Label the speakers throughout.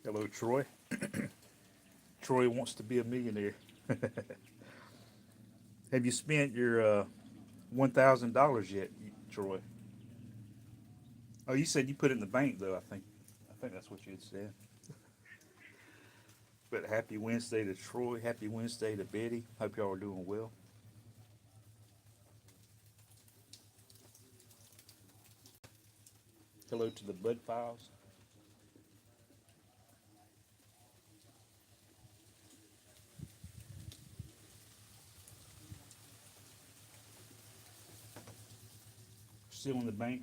Speaker 1: Hello, Troy. Troy wants to be a millionaire. Have you spent your $1,000 yet, Troy? Oh, you said you put it in the bank, though. I think that's what you had said. But happy Wednesday to Troy. Happy Wednesday to Betty. Hope y'all are doing well. Hello to the Bud Files. Still in the bank.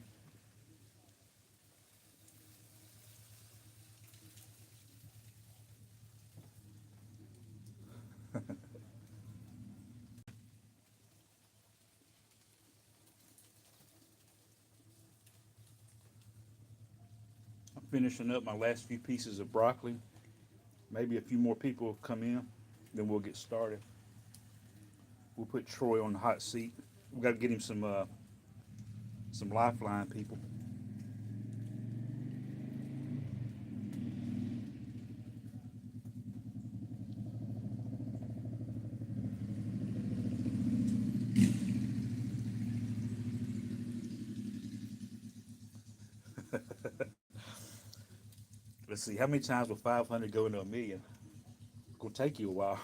Speaker 1: I'm finishing up my last few pieces of broccoli. Maybe a few more people will come in. Then we'll get started. We'll put Troy on the hot seat. We got to get him some lifeline people. Let's see, how many times will 500 go into a million? It's gonna take you a while.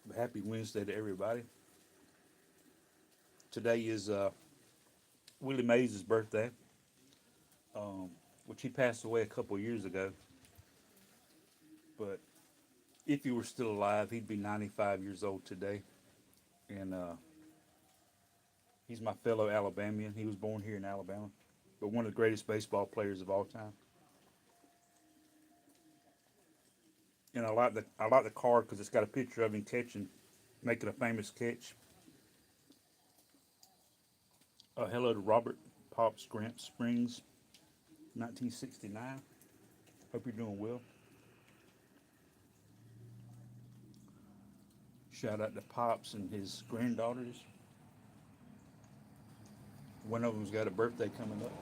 Speaker 1: But happy Wednesday to everybody. Today is Willie Mays' birthday, which he passed away a couple years ago. But if he were still alive, he'd be 95 years old today. And he's my fellow Alabamian. He was born here in Alabama, but one of the greatest baseball players of all time. And I like the card because it's got a picture of him catching, making a famous catch. Hello to Robert Pops Grant Springs, 1969. Hope you're doing well. Shout out to Pops and his granddaughters. One of them's got a birthday coming up.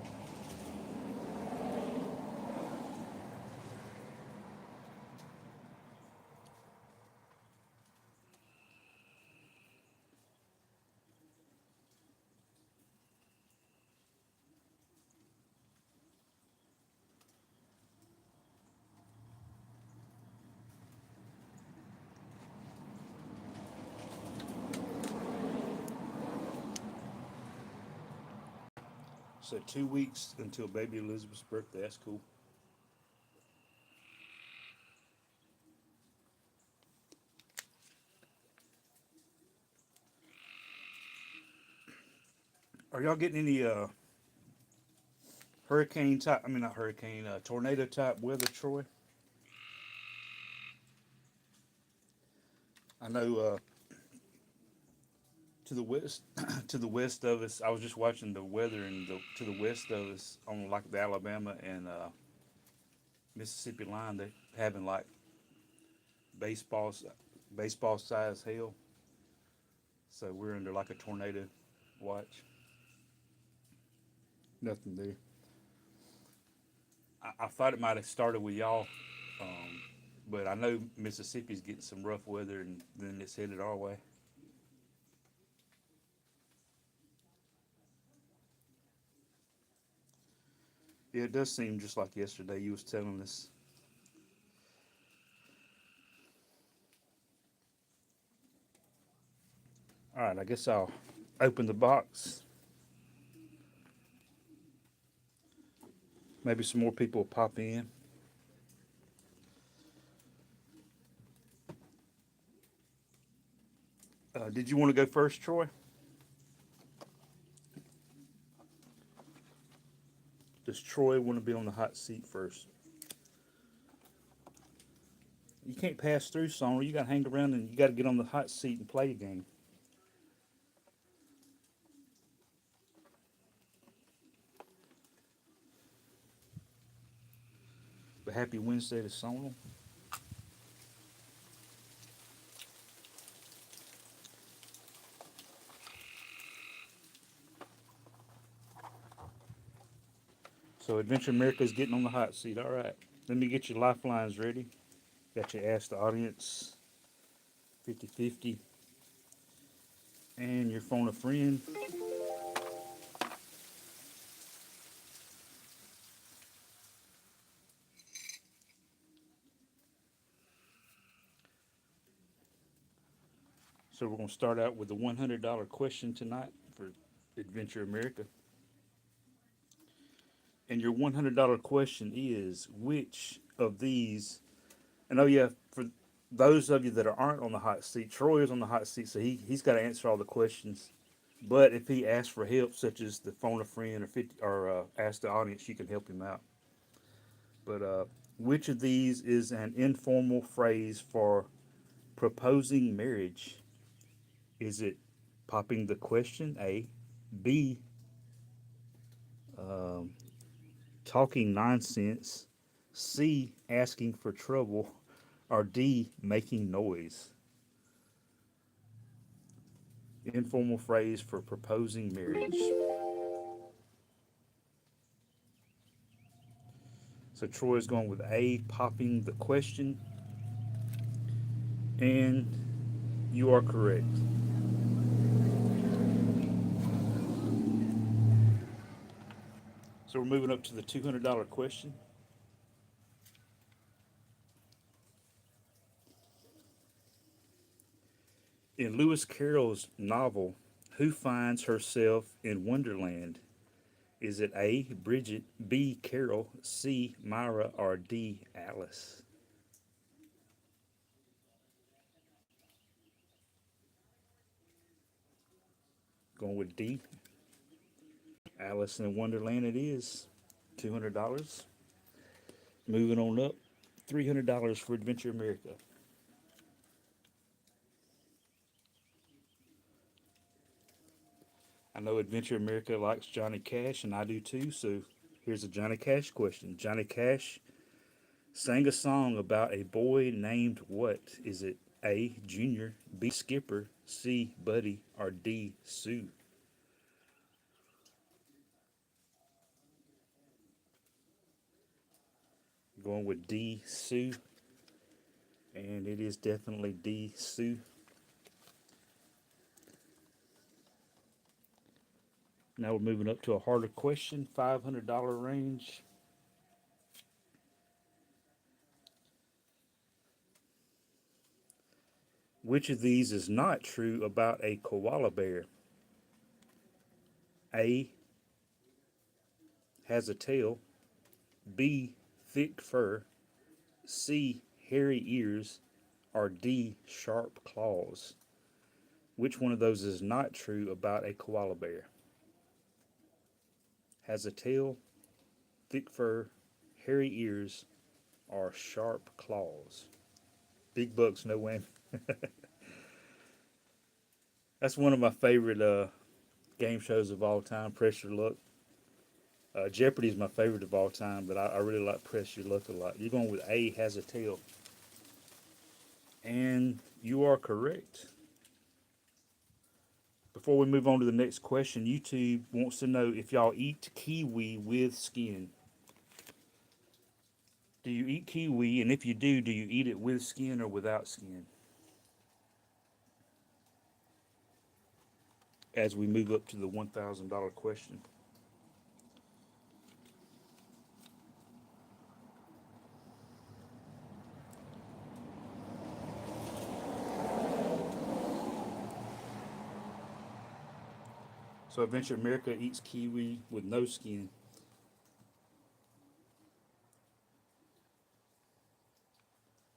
Speaker 1: So 2 weeks until baby Elizabeth's birthday. That's cool. Are y'all getting any hurricane type? I mean, not hurricane, tornado type weather, Troy? I know to the west, to the west of us. I was just watching the weather, and to the west of us on like the Alabama and Mississippi line, they having like baseball baseball size hail. So we're under like a tornado watch. Nothing there. I thought it might have started with y'all, um, but I know Mississippi's getting some rough weather, and then it's headed our way. Yeah, it does seem just like yesterday. You was telling us. All right, I guess I'll open the box. Maybe some more people will pop in. Did you want to go first, Troy? Does Troy want to be on the hot seat first? You can't pass through, Summer. You got to hang around and you got to get on the hot seat and play a game. But happy Wednesday to Summer. So Adventure America is getting on the hot seat. All right. Let me get your lifelines ready. Got your Ask the Audience 50-50 and your Phone a Friend. So we're going to start out with the $100 question tonight for Adventure America. And your $100 question is, which of these, and oh yeah, for those of you that aren't on the hot seat, Troy is on the hot seat, so he's got to answer all the questions. But if he asks for help, such as the phone a friend or 50 or ask the audience, you can help him out. But which of these is an informal phrase for proposing marriage? Is it popping the question? A. B. Um, talking nonsense. C. Asking for trouble. Or D. Making noise. Informal phrase for proposing marriage. So Troy's going with A. Popping the question. And you are correct. So we're moving up to the $200 question. In Lewis Carroll's novel, who finds herself in Wonderland? Is it A. Bridget, B. Carol, C. Myra, or D. Alice? Going with D. Alice in Wonderland it is. $200. Moving on up. $300 for Adventure America. I know Adventure America likes Johnny Cash, and I do too, so here's a Johnny Cash question. Johnny Cash sang a song about a boy named what? Is it A. Junior, B. Skipper, C. Buddy, or D. Sue? Going with D. Sue, and it is definitely D. Sue. Now we're moving up to a harder question, $500 range. Which of these is not true about a koala bear? A. Has a tail. B. Thick fur. C. Hairy ears. Or D. Sharp claws. Which one of those is not true about a koala bear? Has a tail, thick fur, hairy ears, or sharp claws? Big bucks, no whammy. That's one of my favorite game shows of all time, Press Your Luck. Jeopardy is my favorite of all time, but I really like Press Your Luck a lot. You're going with A. Has a tail. And you are correct. Before we move on to the next question, YouTube wants to know if y'all eat kiwi with skin. Do you eat kiwi? And if you do you eat it with skin or without skin? As we move up to the $1,000 question. So Adventure America eats kiwi with no skin.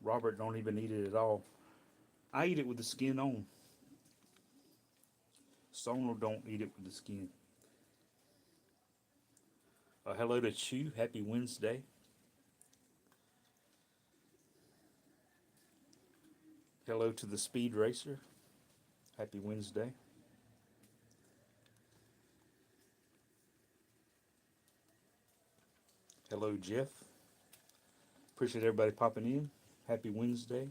Speaker 1: Robert don't even eat it at all. I eat it with the skin on. Sonal don't eat it with the skin. Hello to Chew. Happy Wednesday. Hello to the Speed Racer. Happy Wednesday. Hello, Jeff. Appreciate everybody popping in. Happy Wednesday.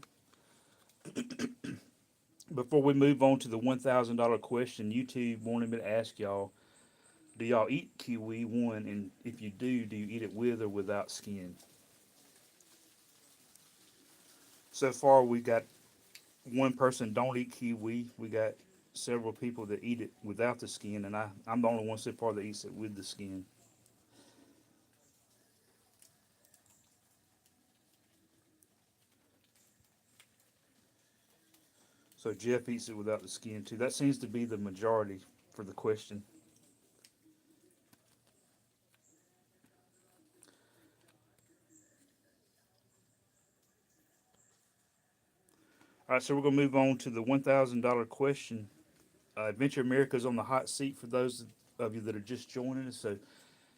Speaker 1: Before we move on to the $1,000 question, YouTube wanted me to ask y'all, do y'all eat kiwi? One, and if you do you eat it with or without skin? So far, we got one person don't eat kiwi. We got several people that eat it without the skin, and I'm the only one so far that eats it with the skin. So Jeff eats it without the skin too. That seems to be the majority for the question. All right, so we're gonna move on to the $1,000 question. Adventure America is on the hot seat for those of you that are just joining us. So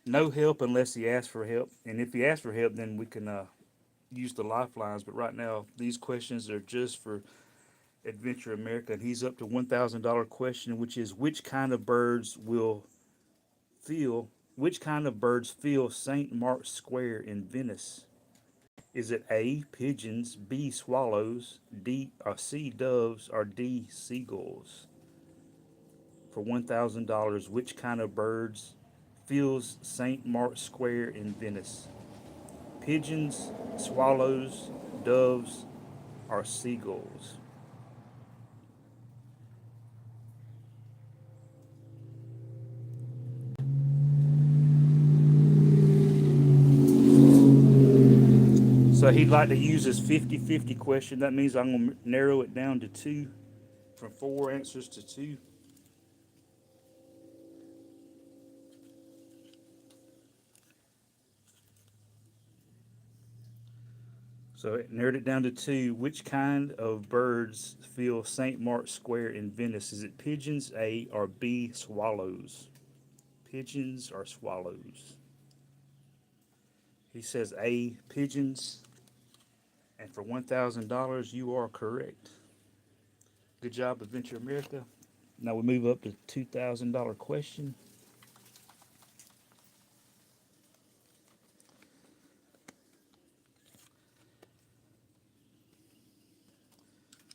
Speaker 1: no help unless he asks for help, and if he asks for help, then we can use the lifelines. But right now, these questions are just for Adventure America, and he's up to $1,000 question, which is feel which kind of birds fill St. Mark's Square in Venice? Is it A, pigeons, B, swallows, D or C, doves, or D, seagulls? For $1,000, which kind of birds fills St. Mark's Square in Venice? Pigeons, swallows, doves, or seagulls? So he'd like to use his 50-50 question. That means I'm going to narrow it down to two, from four answers to two. So it narrowed it down to two. Which kind of birds fill St. Mark's Square in Venice? Is it pigeons, A, or B, swallows? Pigeons or swallows? He says A, pigeons. And for $1,000, you are correct. Good job, Adventure America. Now we move up to $2,000 question.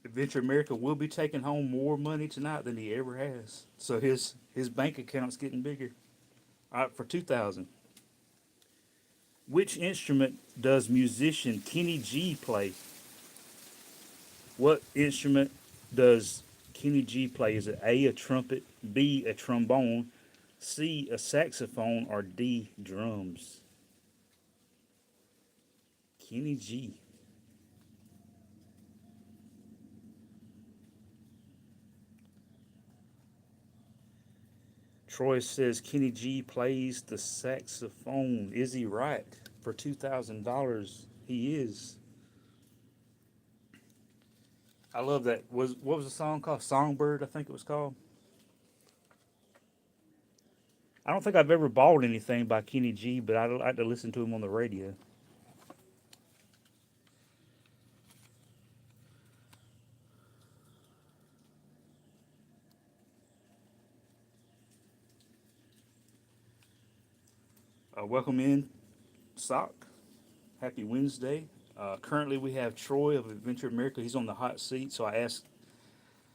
Speaker 1: Adventure America will be taking home more money tonight than he ever has. So his bank account's getting bigger. All right, for 2,000. Which instrument does musician Kenny G play? What instrument does Kenny G play? Is it A, a trumpet, B, a trombone, C, a saxophone, or D, drums? Kenny G. Troy says Kenny G plays the saxophone. Is he right? For $2,000, he is. I love that. What was the song called? Songbird, I think it was called. I don't think I've ever bought anything by Kenny G, but I like to listen to him on the radio. Welcome in, Sock. Happy Wednesday. Currently, we have Troy of Adventure America. He's on the hot seat, so I asked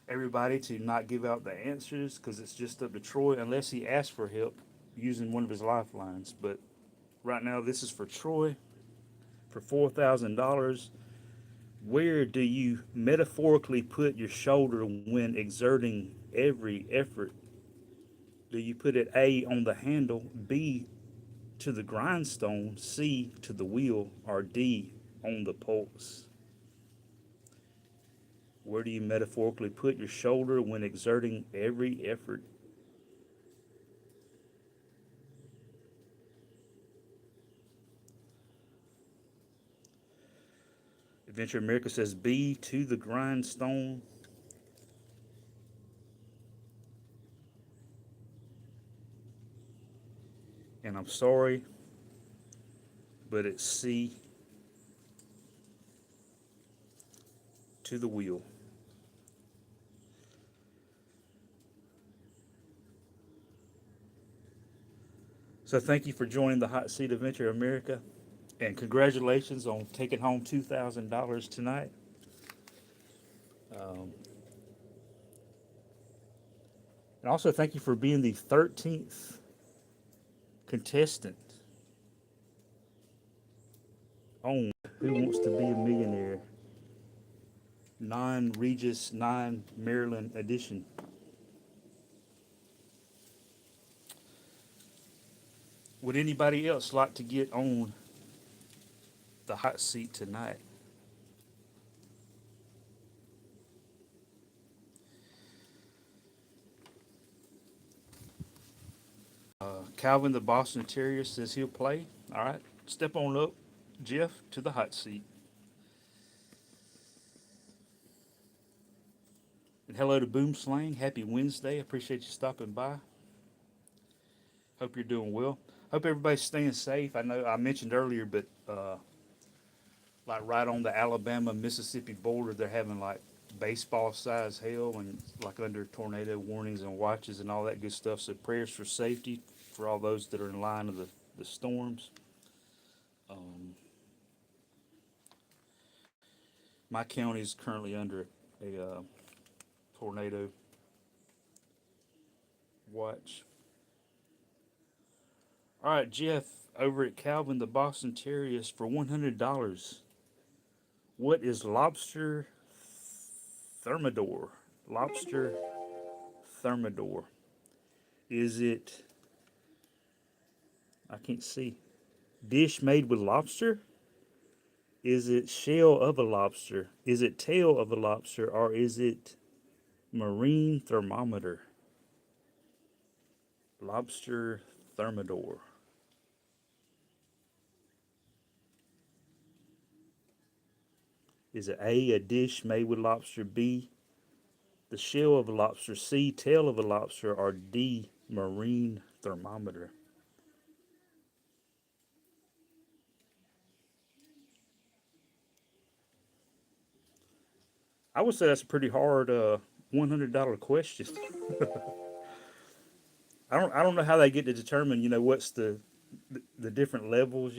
Speaker 1: everybody to not give out the answers because it's just up to Troy unless he asks for help using one of his lifelines. But right now, this is for Troy for $4,000. Where do you metaphorically put your shoulder when exerting every effort? Do you put it A, on the handle, B, to the grindstone, C, to the wheel, or D, on the pulse? Where do you metaphorically put your shoulder when exerting every effort? Adventure America says B, to the grindstone. And I'm sorry, but it's C to the wheel. So thank you for joining the Hot Seat Adventure America, and congratulations on taking home $2,000 tonight. Um, and also thank you for being the 13th contestant on Who Wants to Be a Millionaire, non-Regis, non-Maryland edition. Would anybody else like to get on the hot seat tonight? Calvin the Boston Terrier says he'll play. All right, step on up, Jeff, to the hot seat. And hello to Boom Slang. Happy Wednesday. Appreciate you stopping by. Hope you're doing well. Hope everybody's staying safe. I know I mentioned earlier, but like right on the Alabama Mississippi border, they're having like baseball size hail and like under tornado warnings and watches and all that good stuff. So prayers for safety for all those that are in line of the storms. My county is currently under a tornado watch. All right, Jeff, over at Calvin the Boston Terriers for $100. What is lobster thermidor? Lobster thermidor. Is it, I can't see, dish made with lobster? Is it shell of a lobster? Is it tail of a lobster? Or is it marine thermometer? Lobster thermidor. Is it A, a dish made with lobster, B, the shell of a lobster, C, tail of a lobster, or D, marine thermometer? I would say that's a pretty hard $100 question. I don't know how they get to determine, what's the different levels.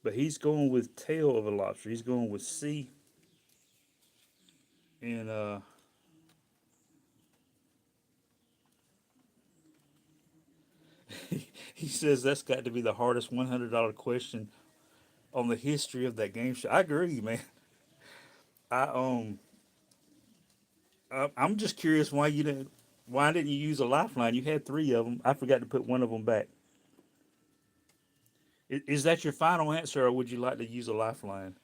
Speaker 1: But he's going with tail of a lobster. He's going with C, and he says that's got to be the hardest $100 question on the history of that game show. I agree, man. I I'm just curious why didn't you use a lifeline? You had three of them. I forgot to put one of them back. Is that your final answer, or would you like to use a lifeline?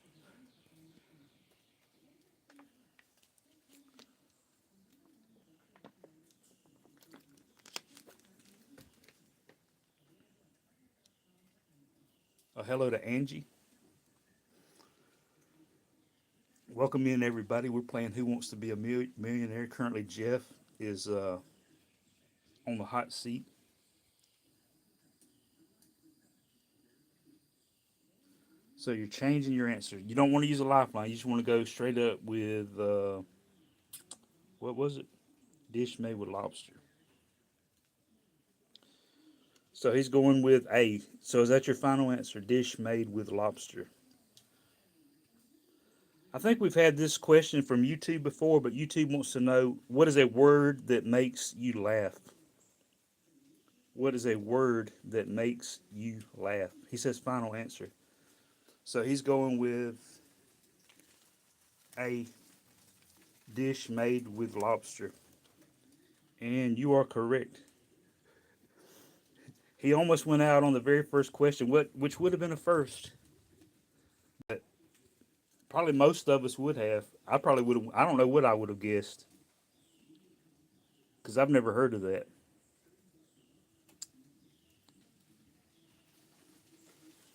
Speaker 1: Hello to Angie. Welcome in, everybody. We're playing Who Wants to Be a Millionaire. Currently, Jeff is on the hot seat. So you're changing your answer. You don't want to use a lifeline. You just want to go straight up with what was it? Dish made with lobster. So he's going with A. So is that your final answer? Dish made with lobster. I think we've had this question from YouTube before, but YouTube wants to know what is a word that makes you laugh? What is a word that makes you laugh? He says final answer. So he's going with a dish made with lobster. And you are correct. He almost went out on the very first question, which would have been a first. But probably most of us would have. I probably would have. I don't know what I would have guessed because I've never heard of that.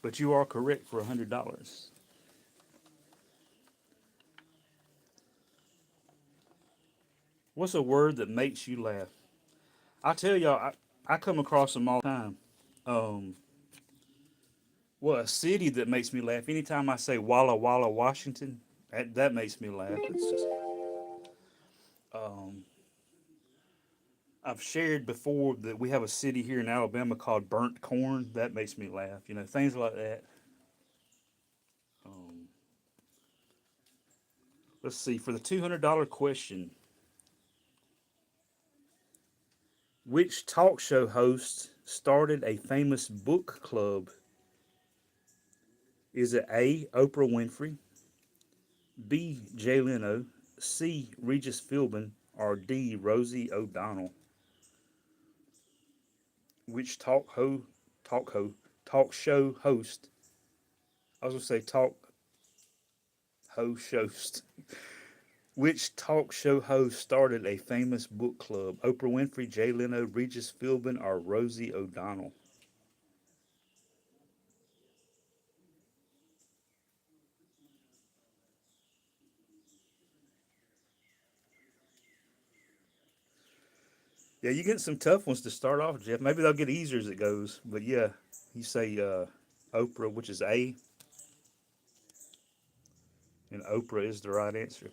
Speaker 1: But you are correct for $100. What's a word that makes you laugh? I tell y'all, I come across them all the time. Um, well, a city that makes me laugh. Anytime I say Walla Walla, Washington, that makes me laugh. It's just, um, I've shared before that we have a city here in Alabama called Burnt Corn. That makes me laugh. You know, things like that. Um, let's see. For the $200 question, which talk show host started a famous book club? Is it A. Oprah Winfrey, B. Jay Leno, C. Regis Philbin, or D. Rosie O'Donnell? Which talk ho talk show host? I was gonna say talk ho host. Which talk show host started a famous book club? Oprah Winfrey, Jay Leno, Regis Philbin, or Rosie O'Donnell? Yeah, you get some tough ones to start off, Jeff. Maybe they'll get easier as it goes. But yeah, you say Oprah, which is A, and Oprah is the right answer.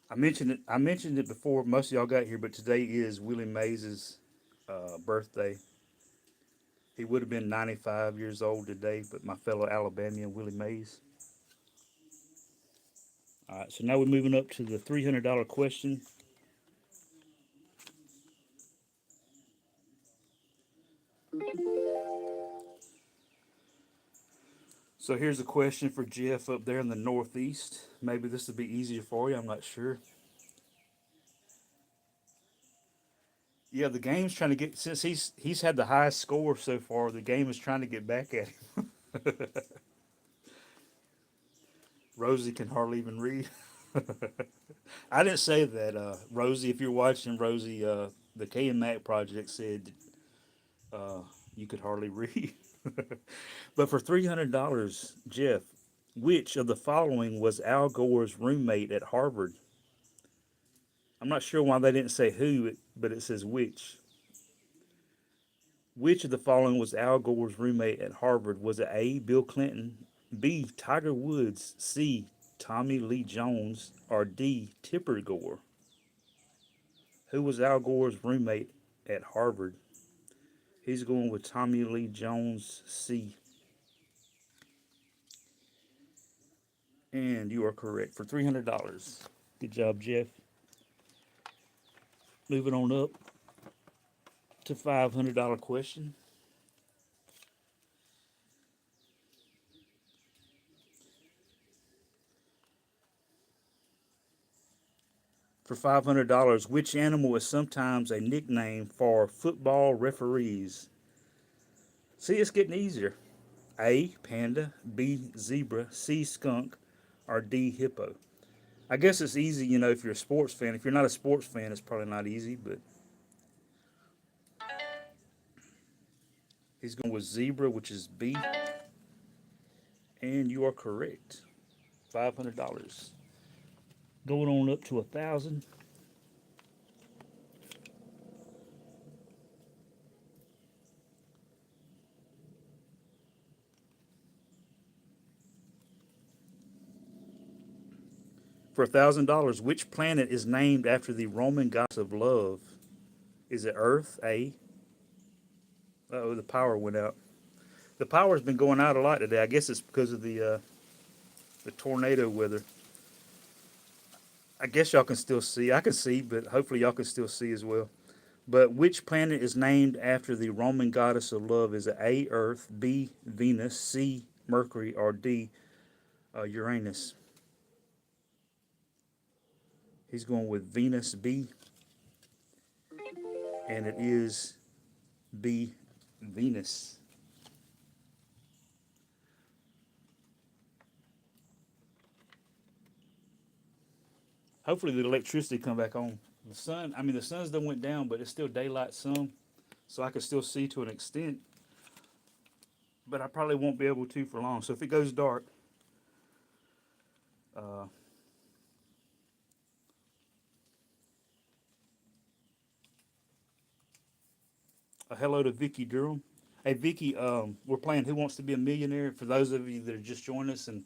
Speaker 1: I mentioned it before. Most of y'all got here, but today is Willie Mays' birthday. He would have been 95 years old today, but my fellow Alabamian, Willie Mays. All right, so now we're moving up to the $300 question. So here's a question for Jeff up there in the Northeast. Maybe this will be easier for you. I'm not sure. Yeah, the game's trying to get since he's had the highest score so far. The game is trying to get back at him. Rosie can hardly even read. I didn't say that, Rosie. If you're watching, Rosie, the K and Mac project said uh, you could hardly read. But for $300, Jeff, which of the following was Al Gore's roommate at Harvard? I'm not sure why they didn't say who, but it says which. Which of the following was Al Gore's roommate at Harvard? Was it A. Bill Clinton, B. Tiger Woods, C. Tommy Lee Jones, or D. Tipper Gore? Who was Al Gore's roommate at Harvard? He's going with Tommy Lee Jones, C. And you are correct for $300. Good job, Jeff. Moving on up to $500 question. For $500, which animal is sometimes a nickname for football referees? See, it's getting easier. A. Panda, B. Zebra, C. Skunk, or D. Hippo? I guess it's easy, you know, if you're a sports fan. If you're not a sports fan, it's probably not easy, but he's going with zebra, which is B, and you are correct. $500. Going on up to 1,000. For $1,000, which planet is named after the Roman goddess of love? Is it Earth? A. Oh, the power went out. The power's been going out a lot today. I guess it's because of the tornado weather. I guess y'all can still see. I can see, but hopefully y'all can still see as well. But which planet is named after the Roman goddess of love? Is it A. Earth, B. Venus, C. Mercury, or D. Uranus? He's going with Venus, B, and it is B. Venus. Hopefully the electricity come back on. The sun, I mean the sun's done went down, but it's still daylight some, so I can still see to an extent. But I probably won't be able to for long. So if it goes dark, Uh, Hello to Vicky Durham. Hey Vicky, we're playing Who Wants to Be a Millionaire. For those of you that are just joining us, and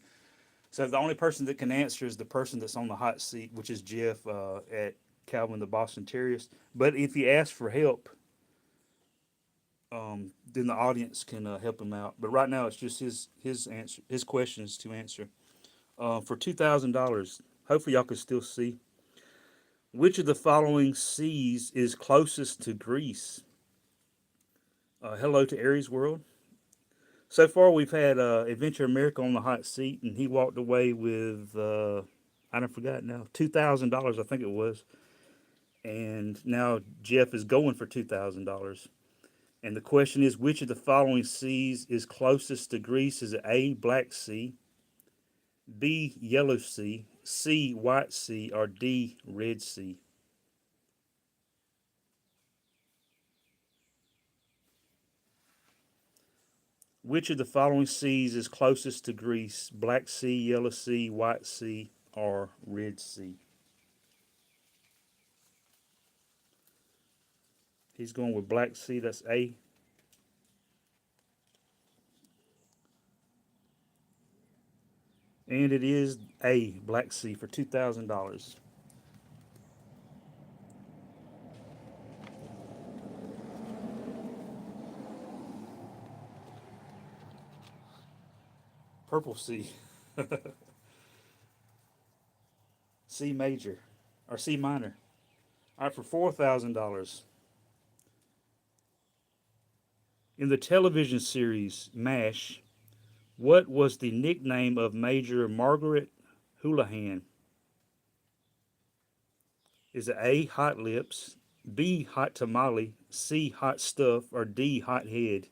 Speaker 1: so the only person that can answer is the person that's on the hot seat, which is Jeff at Calvin the Boston Terriers. But if he asks for help, then the audience can help him out. But right now, it's just his answer, his questions to answer. For $2,000, hopefully y'all can still see. Which of the following seas is closest to Greece? Hello to Aries World. So far, we've had Adventure America on the hot seat, and he walked away with I don't forgot now $2,000, I think it was. And now Jeff is going for $2,000. And the question is, which of the following seas is closest to Greece? Is it A, Black Sea, B, Yellow Sea, C, White Sea, or D, Red Sea? Which of the following seas is closest to Greece? Black Sea, Yellow Sea, White Sea, or Red Sea? He's going with Black Sea. That's A. And it is A, Black Sea, for $2,000. Purple Sea, C major, or C minor. All right, for $4,000. In the television series MASH, what was the nickname of Major Margaret Houlihan? Is it A, Hot Lips, B, Hot Tamale, C, Hot Stuff, or D, Hot Head?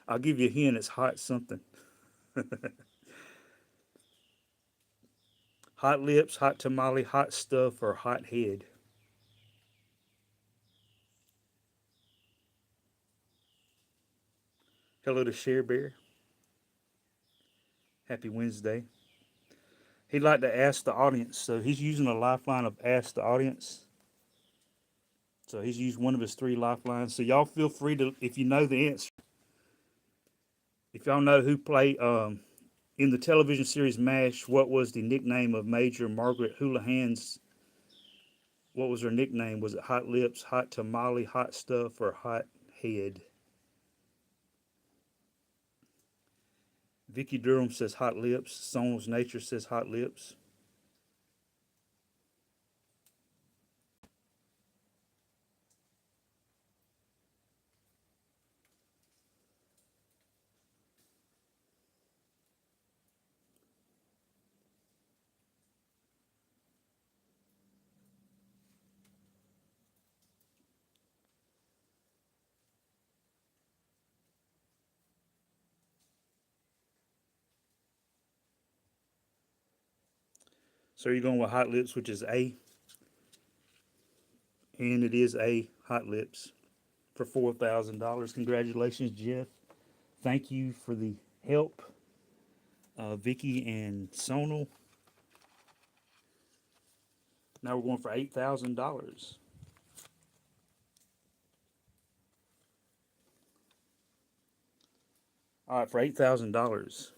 Speaker 1: I'll give you a hint, it's hot something. Hot Lips, Hot Tamale, Hot Stuff, or Hot Head? Hello to Share Bear. Happy Wednesday. He'd like to ask the audience, so he's using a lifeline of Ask the Audience. So he's used one of his three lifelines. So y'all feel free to, if you know the answer, if y'all know who played in the television series MASH, what was the nickname of Major Margaret Houlihan's? What was her nickname? Was it Hot Lips, Hot Tamale, Hot Stuff, or Hot Head? Vicky Durham says Hot Lips. Sonal's Nature says Hot Lips. So you're going with Hot Lips, which is A, and it is A, Hot Lips, for $4,000. Congratulations, Jeff. Thank you for the help, Vicky and Sonal. Now we're going for $8,000. All right, for $8,000.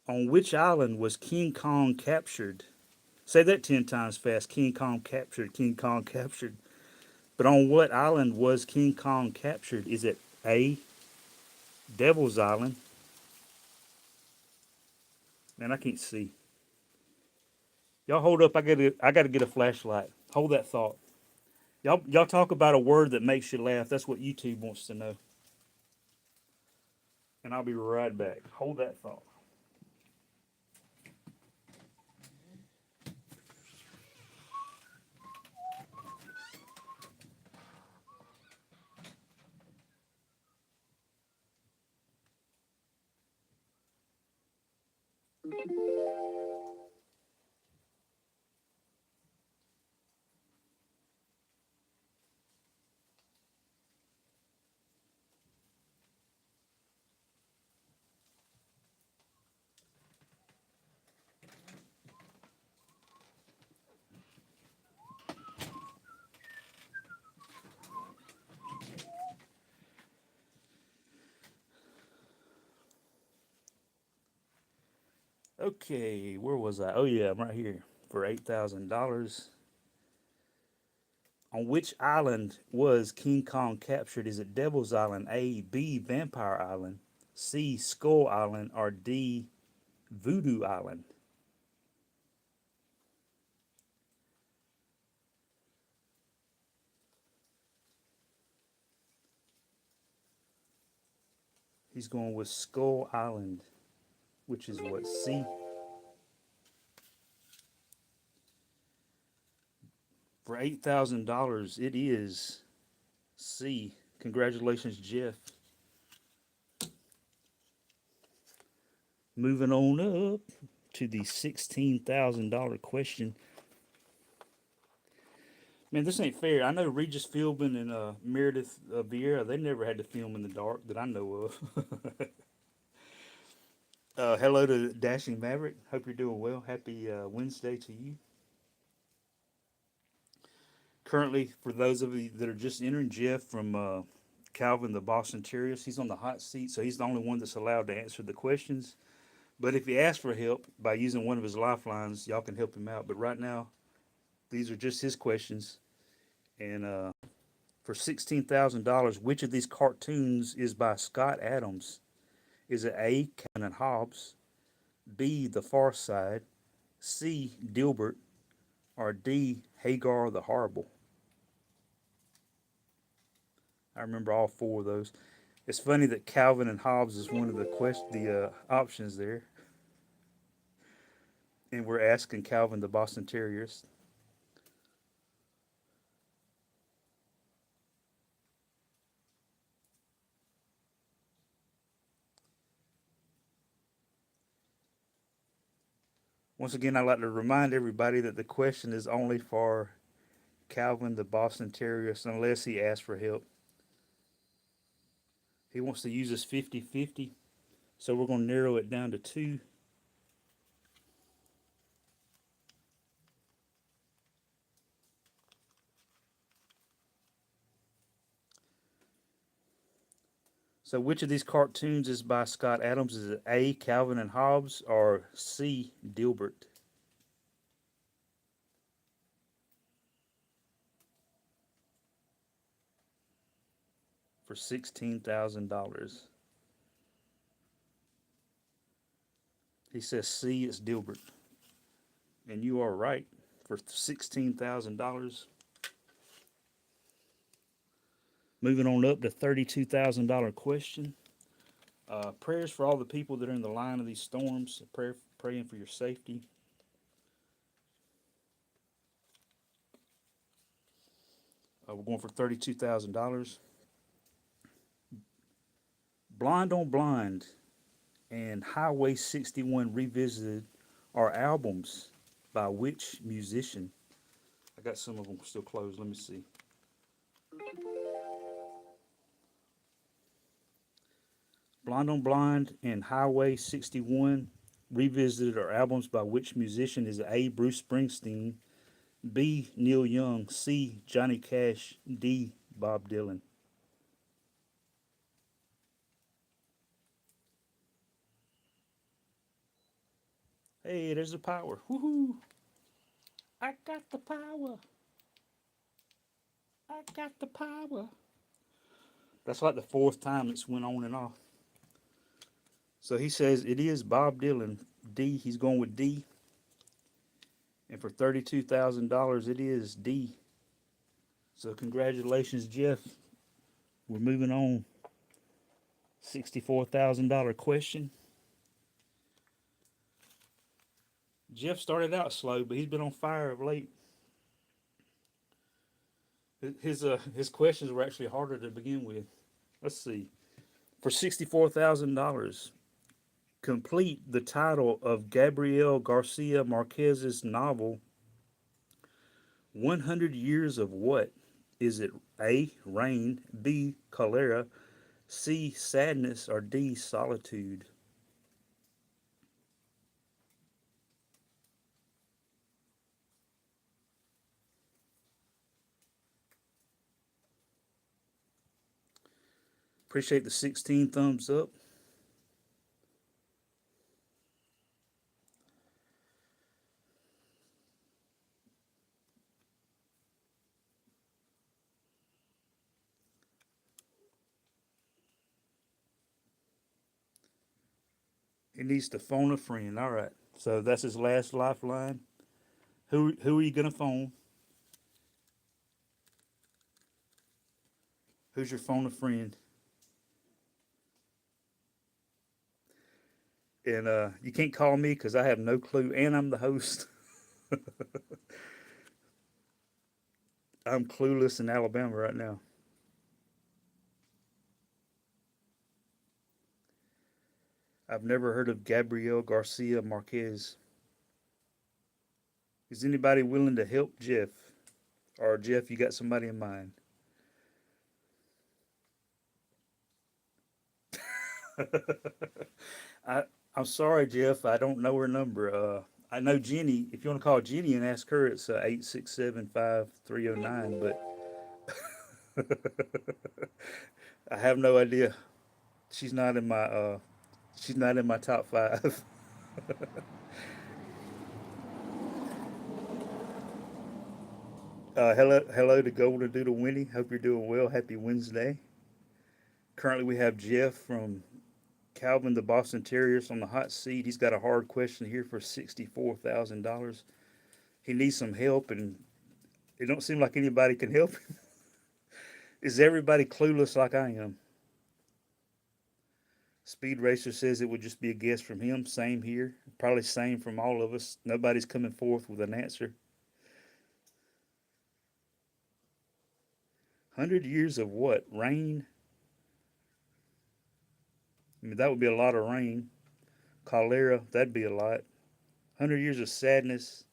Speaker 1: On which island was King Kong captured? Say that 10 times fast. King Kong captured, King Kong captured. But on what island was King Kong captured? Is it A, Devil's Island? Man, I can't see. Y'all hold up. I gotta get a flashlight. Hold that thought. Y'all talk about a word that makes you laugh. That's what YouTube wants to know. And I'll be right back. Hold that thought. Okay, where was I? Oh yeah, I'm right here for $8,000. On which island was King Kong captured? Is it Devil's Island, A, B, Vampire Island, C, Skull Island, or D, Voodoo Island? He's going with Skull Island, which is what, C? For $8,000, it is C. Congratulations, Jeff. Moving on up to the $16,000 question. Man, this ain't fair. I know Regis Philbin and Meredith Vieira, they never had to film in the dark that I know of. Hello to Dashing Maverick. Hope you're doing well. Happy Wednesday to you. Currently, for those of you that are just entering, Jeff from Calvin the Boston Terriers, he's on the hot seat, so he's the only one that's allowed to answer the questions. But if he asks for help by using one of his lifelines, y'all can help him out. But right now, these are just his questions. And for $16,000, which of these cartoons is by Scott Adams? Is it A, Calvin and Hobbes, B, The Far Side, C, Dilbert, or D, Hagar the Horrible? I remember all four of those. It's funny that Calvin and Hobbes is one of the options there, and we're asking Calvin the Boston Terriers. Once again, I'd like to remind everybody that the question is only for Calvin the Boston Terriers unless he asks for help. He wants to use us 50-50, so we're going to narrow it down to two. So, which of these cartoons is by Scott Adams? Is it A, Calvin and Hobbes, or C, Dilbert? For $16,000. He says C, it's Dilbert. And you are right. For $16,000. Moving on up to $32,000 question. Prayers for all the people that are in the line of these storms. Praying for your safety. We're going for $32,000. Blind on Blind and Highway 61 Revisited are albums by which musician? I got some of them still closed. Let me see. Blind on Blind and Highway 61 Revisited are albums by which musician? Is A, Bruce Springsteen, B, Neil Young, C, Johnny Cash, D, Bob Dylan? Hey, there's the power. Woohoo! I got the power. I got the power. That's like the fourth time it's went on and off. So he says it is Bob Dylan. D, he's going with D. And for $32,000, it is D. So congratulations, Jeff. We're moving on. $64,000 question. Jeff started out slow, but he's been on fire of late. His questions were actually harder to begin with. Let's see. For $64,000, complete the title of Gabriel Garcia Marquez's novel 100 Years of What? Is it A, Rain, B, Cholera, C, Sadness, or D, Solitude? Appreciate the 16 thumbs up. He needs to phone a friend. All right. So that's his last lifeline. Who are you gonna phone? Who's your phone a friend? And you can't call me because I have no clue, and I'm the host. I'm clueless in Alabama right now. I've never heard of Gabriel Garcia Marquez. Is anybody willing to help Jeff? Or Jeff, you got somebody in mind? I I'm sorry, Jeff. I don't know her number. I know Jenny. If you want to call Jenny and ask her, it's 867-5309. But I have no idea. She's not in my she's not in my top five. Hello to Golden Doodle Winnie. Hope you're doing well. Happy Wednesday. Currently, we have Jeff from Calvin the Boston Terriers on the hot seat. He's got a hard question here for $64,000. He needs some help, and it don't seem like anybody can help him. Is everybody clueless like I am? Speed Racer says it would just be a guess from him. Same here. Probably same from all of us. Nobody's coming forth with an answer. 100 years of what? Rain? I mean, that would be a lot of rain. Cholera, that'd be a lot. 100 years of sadness.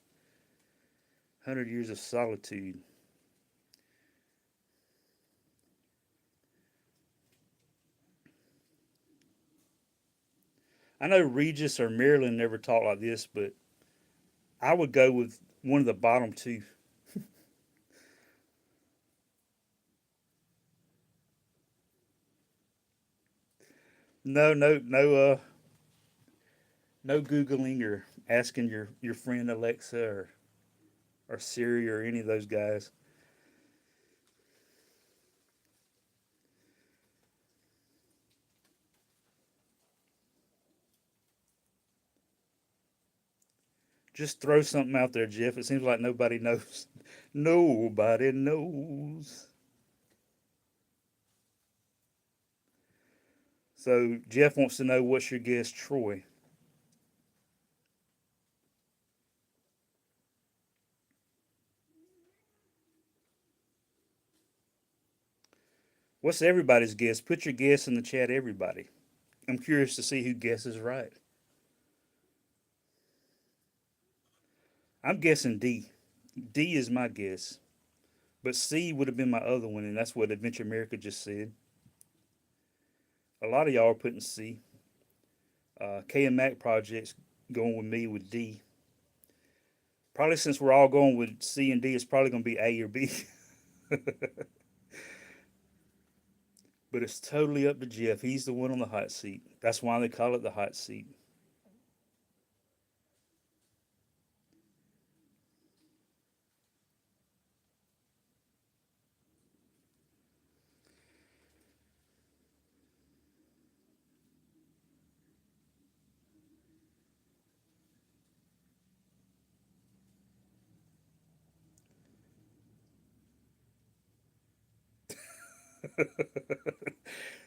Speaker 1: 100 years of solitude. I know Regis or Maryland never talk like this, but I would go with one of the bottom two. No, no, no, no Googling or asking your friend Alexa or Siri or any of those guys. Just throw something out there, Jeff. It seems like nobody knows. Nobody knows. So Jeff wants to know what's your guess, Troy. What's everybody's guess? Put your guess in the chat, everybody. I'm curious to see who guesses right. I'm guessing D. D is my guess. But C would have been my other one, and that's what Adventure America just said. A lot of y'all are putting C. K and Mac projects going with me with D. Probably since we're all going with C and D, it's probably going to be A or B. But it's totally up to Jeff. He's the one on the hot seat. That's why they call it the hot seat.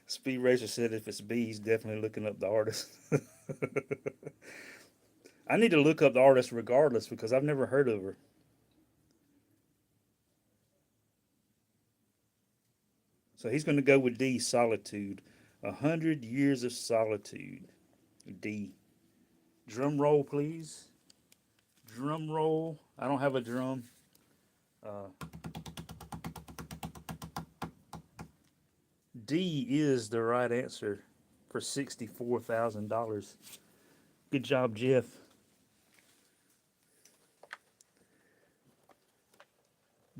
Speaker 1: Speed Racer said if it's B, he's definitely looking up the artist. I need to look up the artist regardless because I've never heard of her. So he's going to go with D, Solitude. 100 years of solitude. D. Drum roll, please. Drum roll. I don't have a drum. Uh, D is the right answer for $64,000. Good job, Jeff.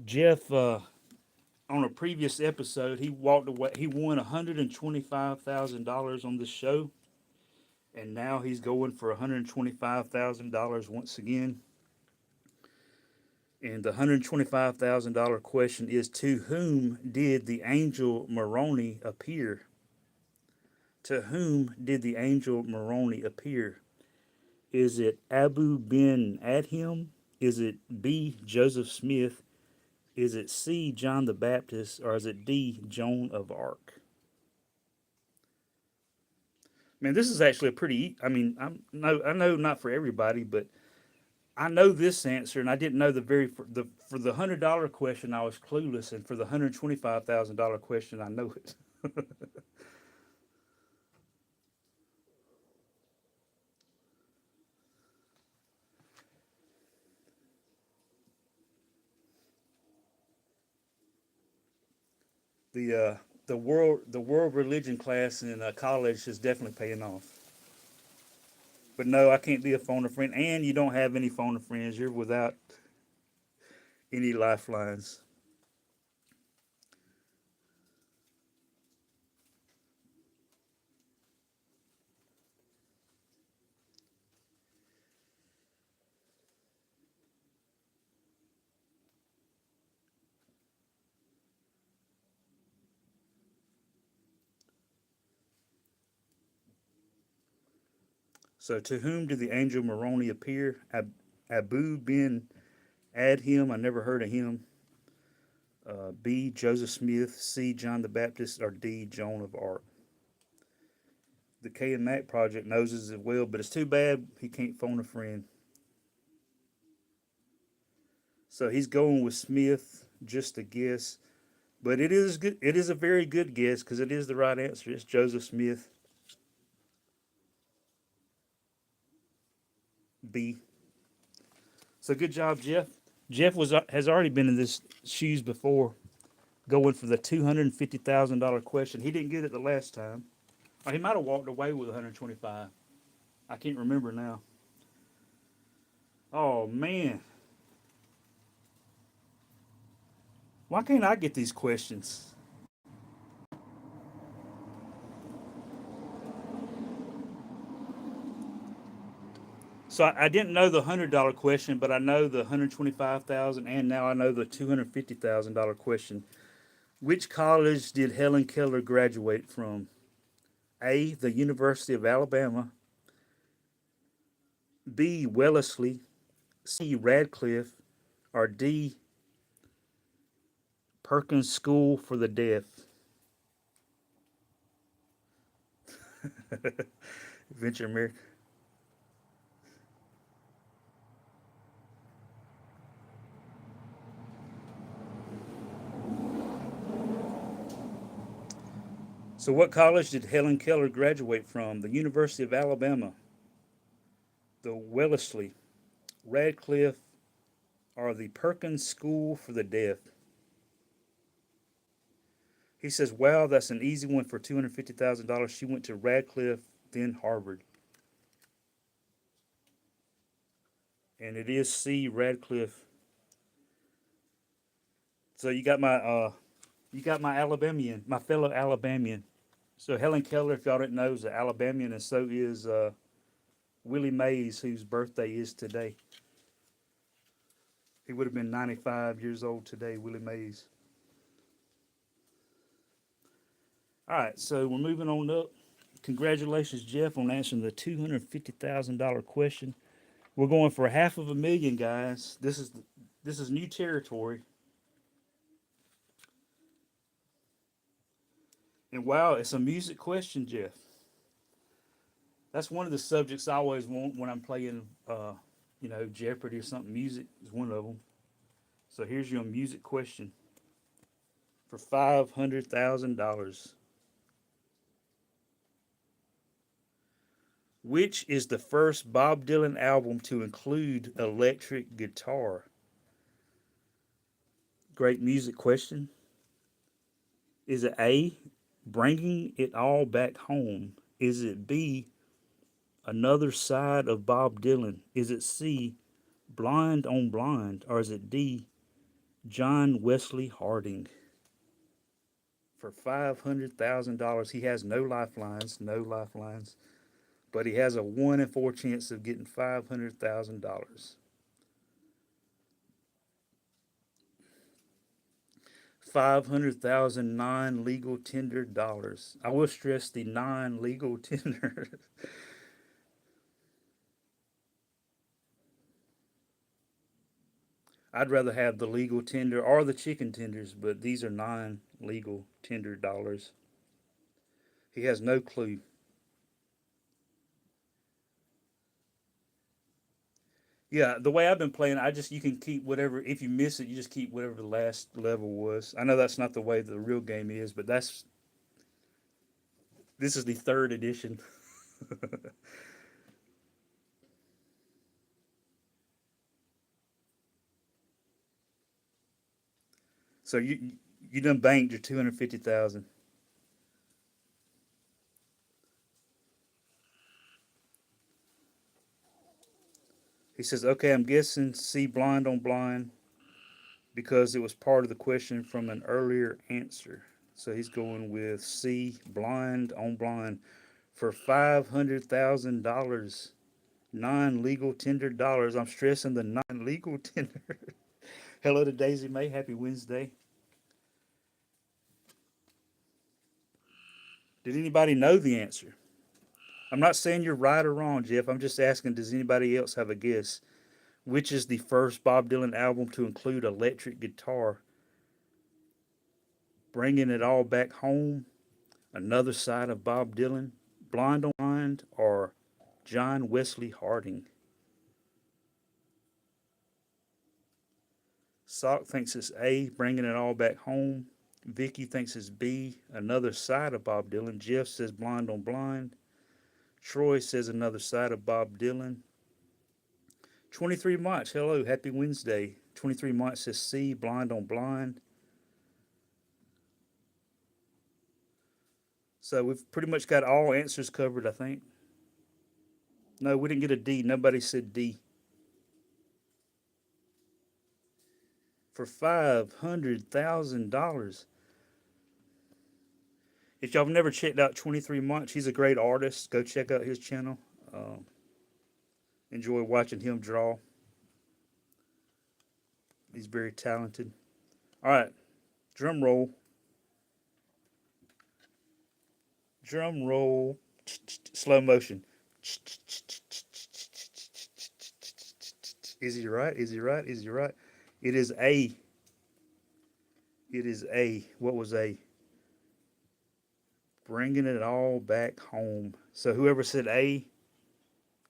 Speaker 1: Jeff, on a previous episode, he walked away. He won $125,000 on this show, and now he's going for $125,000 once again. And the $125,000 question is: to whom did the angel Moroni appear? To whom did the angel Moroni appear? Is it Abu Ben Adham? Is it B. Joseph Smith? Is it C. John the Baptist? Or is it D. Joan of Arc? Man, this is actually a pretty. I mean, I know not for everybody, but I know this answer, and I didn't know the very for the $100 question. I was clueless, and for the $125,000 question, I know it. The world religion class in college is definitely paying off. But no, I can't be a phone a friend, and you don't have any phone a friends. You're without any lifelines. So, to whom did the angel Moroni appear? Abu bin Adham. I never heard of him. B. Joseph Smith. C. John the Baptist. Or D. Joan of Arc. The K and Mac project knows this as well, but it's too bad he can't phone a friend. So he's going with Smith, just a guess. But it is good. It is a very good guess because it is the right answer. It's Joseph Smith. B. So good job, Jeff. Jeff has already been in this shoes before, going for the $250,000 question. He didn't get it the last time. Or he might have walked away with 125. I can't remember now. Oh man, why can't I get these questions? So I didn't know the $100 question, but I know the 125,000, and now I know the $250,000 question. Which college did Helen Keller graduate from? A. The University of Alabama. B. Wellesley. C. Radcliffe. Or D. Perkins School for the Deaf. Venture America. So, what college did Helen Keller graduate from? The University of Alabama, the Wellesley, Radcliffe, or the Perkins School for the Deaf? He says, wow, that's an easy one for $250,000. She went to Radcliffe, then Harvard. And it is C, Radcliffe. So you got my Alabamian, my fellow Alabamian. So Helen Keller, if y'all didn't know, is an Alabamian, and so is Willie Mays, whose birthday is today. He would have been 95 years old today, Willie Mays. All right, so we're moving on up. Congratulations, Jeff, on answering the $250,000 question. We're going for $500,000, guys. This is new territory. And wow, it's a music question, Jeff. That's one of the subjects I always want when I'm playing, Jeopardy or something. Music is one of them. So here's your music question for $500,000. Which is the first Bob Dylan album to include electric guitar? Great music question. Is it A, Bringing It All Back Home? Is it B, Another Side of Bob Dylan? Is it C, Blind on Blind? Or is it D, John Wesley Harding? For $500,000, he has no lifelines, no lifelines, but he has a 1 in 4 chance of getting $500,000. 500,000 non-legal tender dollars. I will stress the non-legal tender. I'd rather have the legal tender or the chicken tenders, but these are non-legal tender dollars. He has no clue. Yeah, the way I've been playing, I just you can keep whatever. If you miss it, you just keep whatever the last level was. I know that's not the way the real game is, but that's this is the third edition. So you done banked your 250,000. He says, "Okay, I'm guessing C blind on blind because it was part of the question from an earlier answer." So he's going with C blind on blind for $500,000 non-legal tender dollars. I'm stressing the non-legal tender. Hello to Daisy May. Happy Wednesday. Did anybody know the answer? I'm not saying you're right or wrong, Jeff. I'm just asking, does anybody else have a guess? Which is the first Bob Dylan album to include electric guitar? Bringing It All Back Home, Another Side of Bob Dylan, Blind on Blind, or John Wesley Harding? Sock thinks it's A, Bringing It All Back Home. Vicky thinks it's B, Another Side of Bob Dylan. Jeff says Blind on Blind. Troy says Another Side of Bob Dylan. 23 Months, hello, happy Wednesday. 23 Months says C, Blind on Blind. So we've pretty much got all answers covered, I think. No, we didn't get a D. Nobody said D. For $500,000. If y'all have never checked out 23 Months, he's a great artist. Go check out his channel. Enjoy watching him draw. He's very talented. All right, drum roll. Drum roll. Slow motion. Is he right? Is he right? Is he right? It is A. It is A. What was A? Bringing It All Back Home. So whoever said A,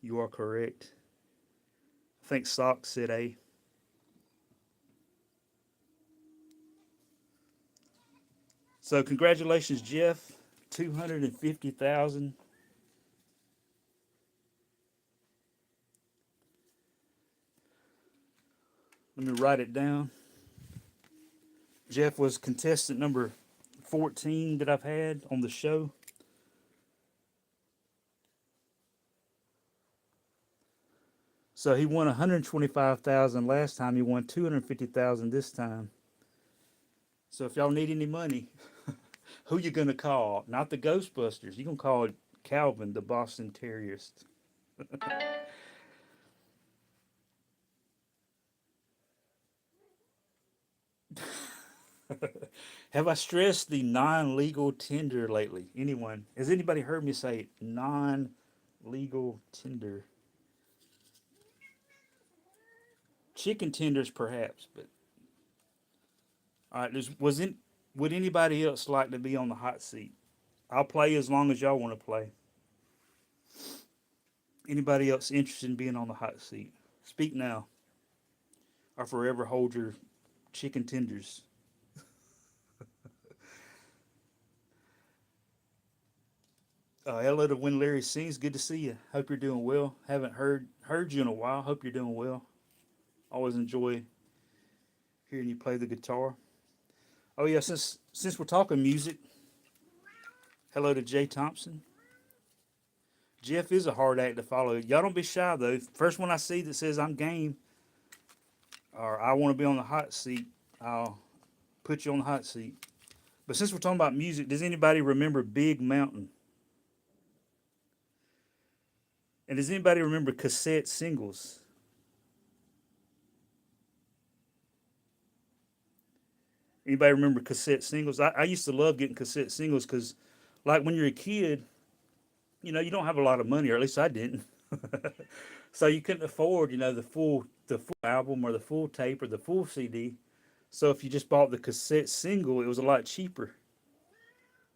Speaker 1: you are correct. I think Sock said A. So congratulations, Jeff. 250,000. Let me write it down. Jeff was contestant number 14 that I've had on the show. So he won 125,000 last time. He won 250,000 this time. So if y'all need any money, who you gonna call? Not the Ghostbusters. You gonna call Calvin, the Boston Terrierist. Have I stressed the non-legal tender lately? Anyone? Has anybody heard me say non-legal tender? Chicken tenders, perhaps, but all right. Would anybody else like to be on the hot seat? I'll play as long as y'all want to play. Anybody else interested in being on the hot seat? Speak now, or forever hold your chicken tenders. Hello to When Larry Sings. Good to see you. Hope you're doing well. Haven't heard you in a while. Hope you're doing well. Always enjoy hearing you play the guitar. Oh yeah, since we're talking music, hello to Jay Thompson. Jeff is a hard act to follow. Y'all don't be shy though. First one I see that says I'm game or I want to be on the hot seat, I'll put you on the hot seat. But since we're talking about music, does anybody remember Big Mountain? And does anybody remember cassette singles? Anybody remember cassette singles? I used to love getting cassette singles because, like, when you're a kid, you don't have a lot of money, or at least I didn't. So you couldn't afford, the full album or the full tape or the full CD. So if you just bought the cassette single, it was a lot cheaper.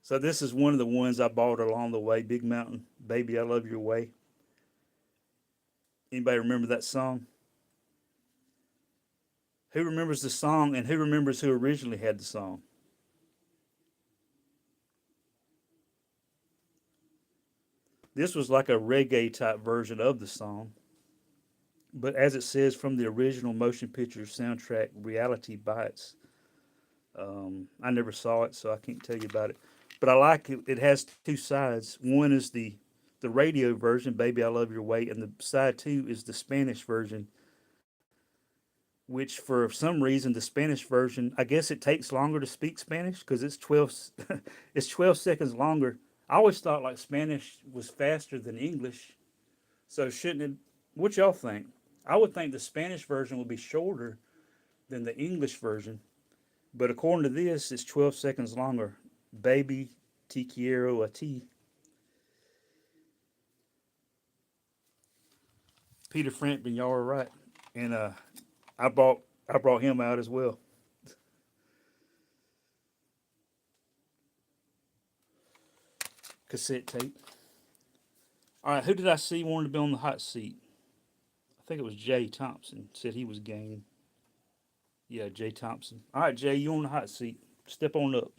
Speaker 1: So this is one of the ones I bought along the way, Big Mountain, Baby I Love Your Way. Anybody remember that song? Who remembers the song and who remembers who originally had the song? This was like a reggae type version of the song, but as it says from the original motion picture soundtrack, Reality Bites. I never saw it, so I can't tell you about it. But I like it. It has two sides. One is the radio version, "Baby I Love Your Way," and the side two is the Spanish version, which for some reason the Spanish version, I guess it takes longer to speak Spanish because it's 12 it's 12 seconds longer. I always thought like Spanish was faster than English, so shouldn't it? What y'all think? I would think the Spanish version would be shorter than the English version, but according to this, it's 12 seconds longer. Baby, te quiero a ti. Peter Frampton, y'all are right, and I brought him out as well. Cassette tape. All right, who did I see wanted to be on the hot seat? I think it was Jay Thompson. Said he was game. Yeah, Jay Thompson. All right, Jay, you on the hot seat. Step on up.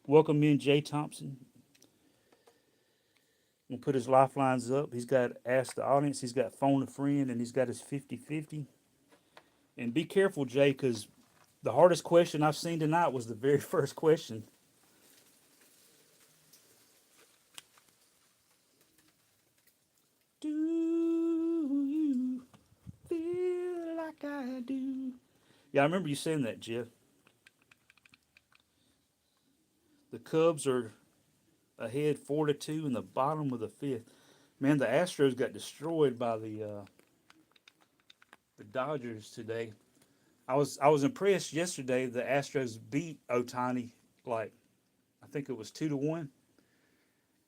Speaker 1: Welcome in, Jay Thompson. We'll put his lifelines up. He's got Ask the Audience. He's got Phone a Friend, and he's got his 50-50. And be careful, Jay, because the hardest question I've seen tonight was the very first question. Do you feel like I do? Yeah, I remember you saying that, Jeff. The Cubs are ahead 4-2 in the bottom of the fifth. Man, the Astros got destroyed by the Dodgers today. I was impressed yesterday. The Astros beat Otani like I think it was 2-1,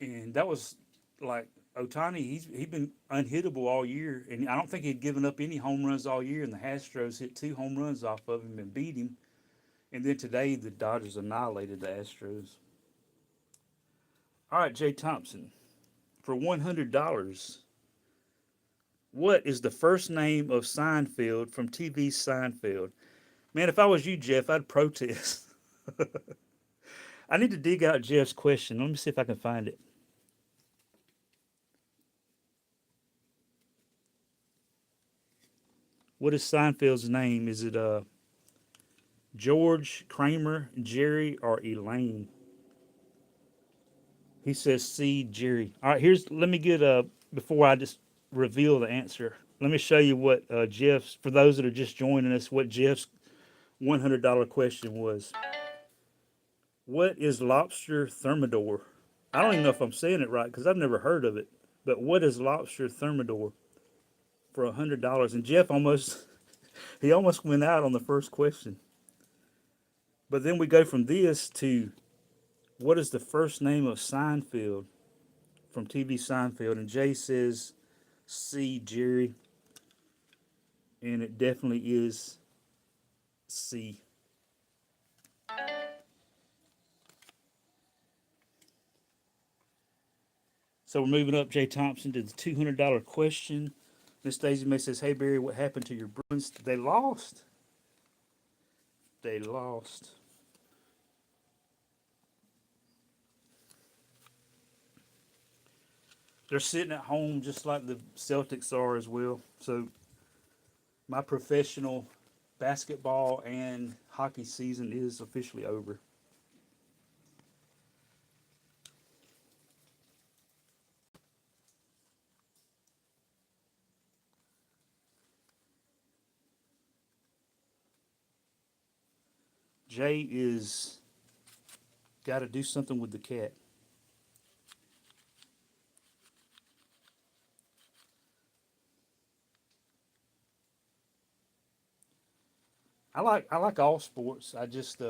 Speaker 1: and that was like Otani. He's been unhittable all year, and I don't think he'd given up any home runs all year. And the Astros hit two home runs off of him and beat him. And then today the Dodgers annihilated the Astros. All right, Jay Thompson, for $100. What is the first name of Seinfeld from TV's Seinfeld? Man, if I was you, Jeff, I'd protest. I need to dig out Jeff's question. Let me see if I can find it. What is Seinfeld's name? Is it George, Kramer, Jerry, or Elaine? He says C, Jerry. All right, let me get before I just reveal the answer. Let me show you what Jeff's, for those that are just joining us, what Jeff's $100 question was. What is lobster thermidor? I don't even know if I'm saying it right because I've never heard of it. But what is lobster thermidor for $100? And Jeff almost he almost went out on the first question. But then we go from this to what is the first name of Seinfeld from TV Seinfeld? And Jay says C, Jerry, and it definitely is C. So we're moving up, Jay Thompson, to the $200 question. Miss Daisy May says, "Hey Barry, what happened to your Bruins? They lost. They lost. They're sitting at home just like the Celtics are as well. So my professional basketball and hockey season is officially over." Jay is got to do something with the cat. I like all sports. I just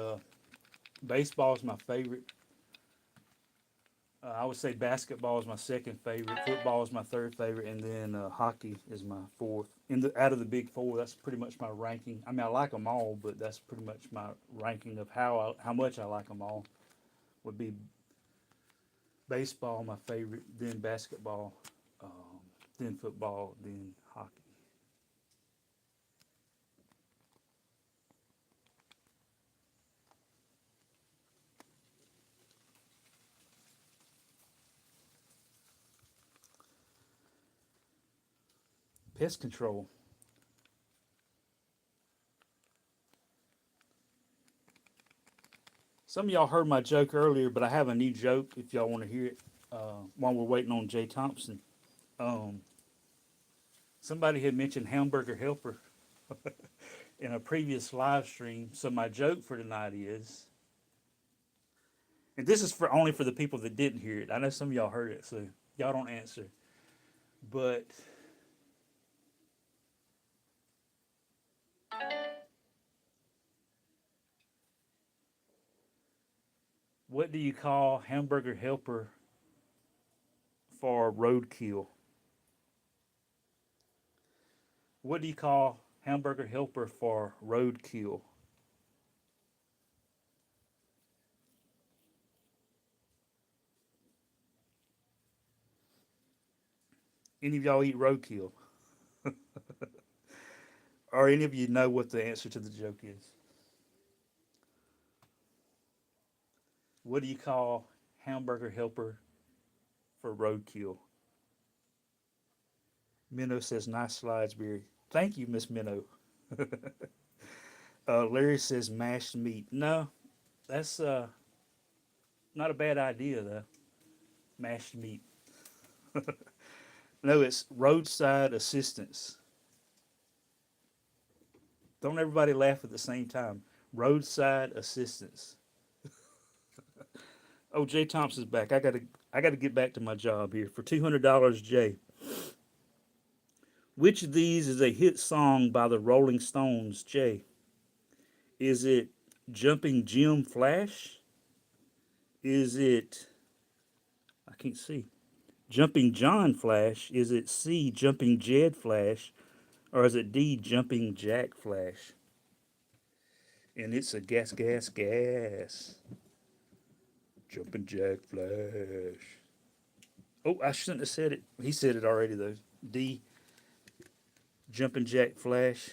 Speaker 1: baseball is my favorite. I would say basketball is my second favorite. Football is my third favorite, and then hockey is my fourth. In the out of the big four, that's pretty much my ranking. I mean, I like them all, but that's pretty much my ranking of how much I like them all. Would be baseball my favorite, then basketball, then football, then hockey. Pest control. Some of y'all heard my joke earlier, but I have a new joke if y'all want to hear it while we're waiting on Jay Thompson. Um, Somebody had mentioned Hamburger Helper in a previous live stream. So my joke for tonight is, and this is for only for the people that didn't hear it. I know some of y'all heard it, so y'all don't answer. But what do you call Hamburger Helper for roadkill? What do you call Hamburger Helper for roadkill? Any of y'all eat roadkill? Or any of you know what the answer to the joke is? What do you call Hamburger Helper for roadkill? Minnow says, nice slides, Barry. Thank you, Miss Minnow. Larry says, mashed meat. No, that's not a bad idea, though. Mashed meat. No, it's roadside assistance. Don't everybody laugh at the same time. Roadside assistance. Oh, Jay Thompson's back. I gotta get back to my job here. For $200, Jay. Which of these is a hit song by the Rolling Stones, Jay? Is it Jumping Jim Flash? Is it, I can't see, Jumping John Flash? Is it C, Jumping Jed Flash? Or is it D, Jumping Jack Flash? And it's a gas, gas, gas. Jumping Jack Flash. Oh, I shouldn't have said it. He said it already, though. D, Jumping Jack Flash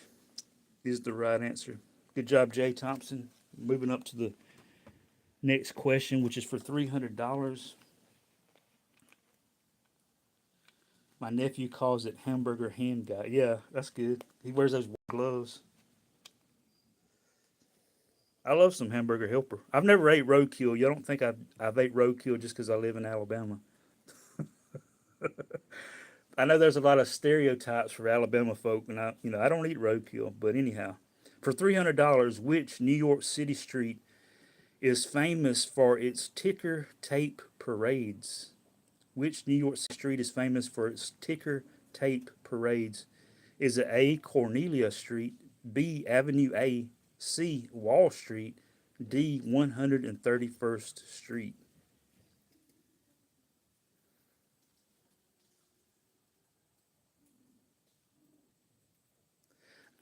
Speaker 1: is the right answer. Good job, Jay Thompson. Moving up to the next question, which is for $300. My nephew calls it hamburger hand guy. Yeah, that's good. He wears those gloves. I love some hamburger helper. I've never ate roadkill. You don't think I've ate roadkill just because I live in Alabama? I know there's a lot of stereotypes for Alabama folk, and I don't eat roadkill. But anyhow, for $300, which New York City street is famous for its ticker tape parades? Which New York street is famous for its ticker tape parades? Is it A, Cornelia Street, B, Avenue A, C, Wall Street, D, 131st Street?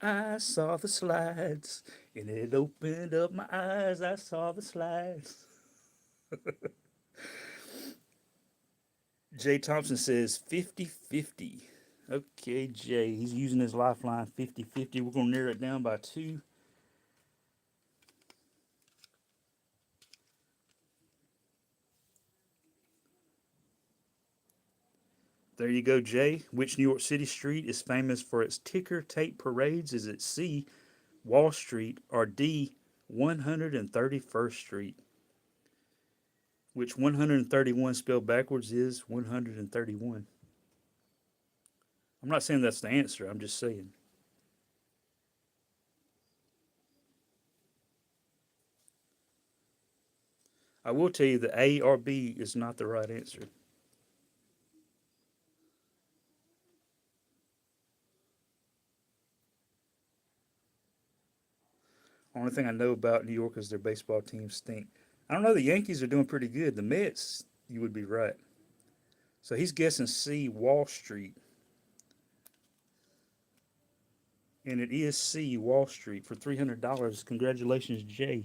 Speaker 1: I saw the slides and it opened up my eyes. I saw the slides. Jay Thompson says 50-50. Okay, Jay, he's using his lifeline 50-50. We're going to narrow it down by two. There you go, Jay. Which New York City street is famous for its ticker tape parades? Is it C, Wall Street, or D, 131st Street? Which 131 spelled backwards is 131. I'm not saying that's the answer, I'm just saying. I will tell you that A or B is not the right answer. Only thing I know about New York is their baseball teams stink. I don't know. The Yankees are doing pretty good. The Mets, you would be right. So he's guessing C, Wall Street. And it is C, Wall Street, for $300. Congratulations, Jay.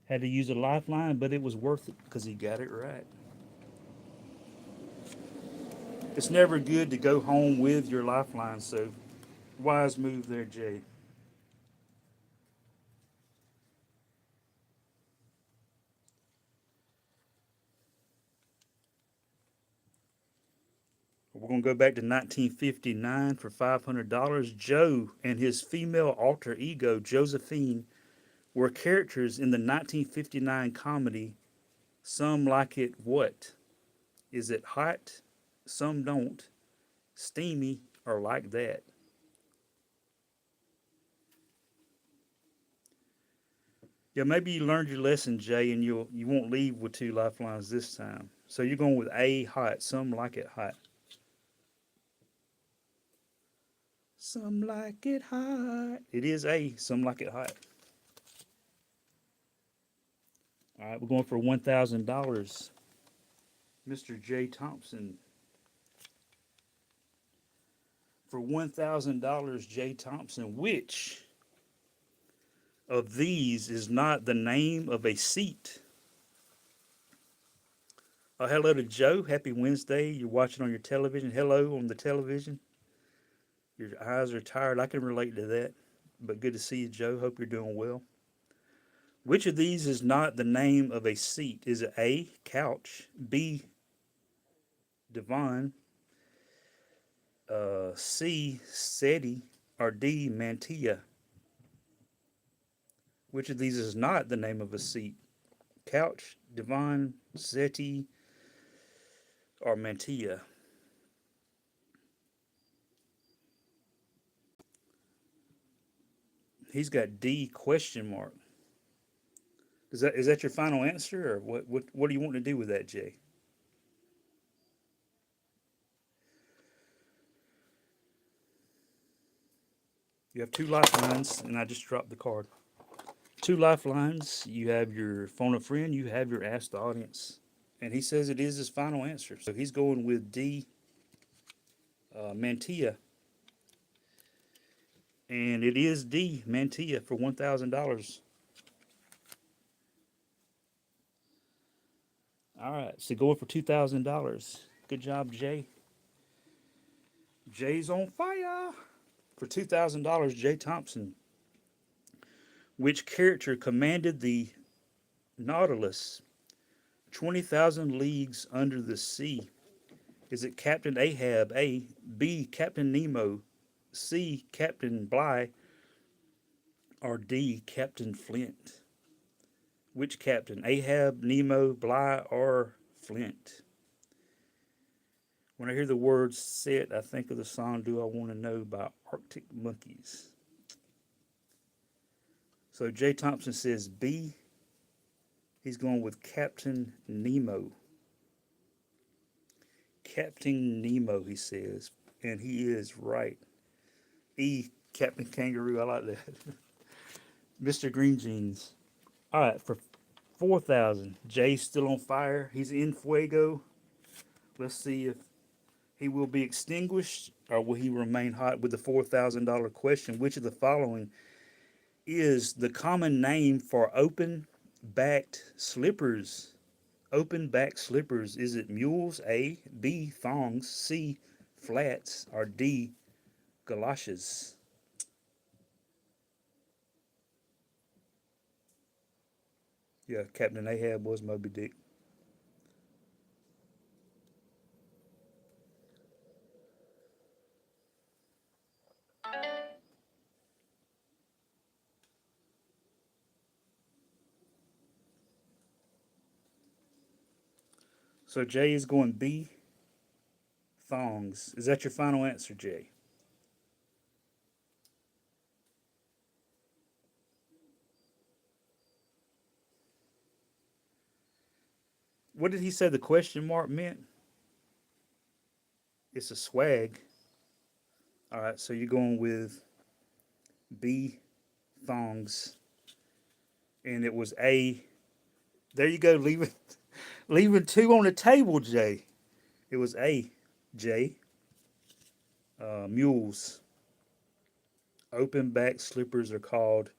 Speaker 1: Had to use a lifeline, but it was worth it because he got it right. It's never good to go home with your lifeline, so wise move there, Jay. We're going to go back to 1959 for $500. Joe and his female alter ego, Josephine, were characters in the 1959 comedy Some Like It What? Is it hot? Some don't. Steamy or like that? Yeah, maybe you learned your lesson, Jay, and you won't leave with two lifelines this time. So you're going with A, hot. Some like it hot. Some like it hot. It is A. Some like it hot. All right, we're going for $1,000. Mr. Jay Thompson. For $1,000, Jay Thompson, which of these is not the name of a seat? Hello to Joe. Happy Wednesday. You're watching on your television. Hello on the television. Your eyes are tired. I can relate to that. But good to see you, Joe. Hope you're doing well. Which of these is not the name of a seat? Is it A, couch, B, divan, C, settee, or D, mantilla? Which of these is not the name of a seat? Couch, divan, settee, or mantilla? He's got D, question mark. Is that your final answer, or what do you want to do with that, Jay? You have two lifelines, and I just dropped the card. Two lifelines. You have your phone a friend. You have your ask the audience, and he says it is his final answer. So he's going with D, mantilla, and it is D, mantilla, for $1,000. All right, so going for $2,000. Good job, Jay. Jay's on fire. For $2,000, Jay Thompson. Which character commanded the Nautilus 20,000 leagues under the sea? Is it Captain Ahab, A, B, Captain Nemo, C, Captain Bligh, or D, Captain Flint? Which captain? Ahab, Nemo, Bligh, or Flint? When I hear the word set, I think of the song Do I Want to Know by Arctic Monkeys. So Jay Thompson says B. He's going with Captain Nemo. Captain Nemo, he says. And he is right. E, Captain Kangaroo. I like that. Mr. Green Jeans. All right, for 4,000. Jay's still on fire. He's in fuego. Let's see if he will be extinguished or will he remain hot with the $4,000 question. Which of the following is the common name for open backed slippers? Open back slippers. Is it mules? A, B, thongs, C, flats, or D, galoshes? Yeah, Captain Ahab was Moby Dick. So Jay is going B, thongs. Is that your final answer, Jay? What did he say the question mark meant? It's a swag. All right, so you're going with B, thongs, and it was A. There you go, leaving two on the table, Jay. It was A, Jay. Mules. Open back slippers are called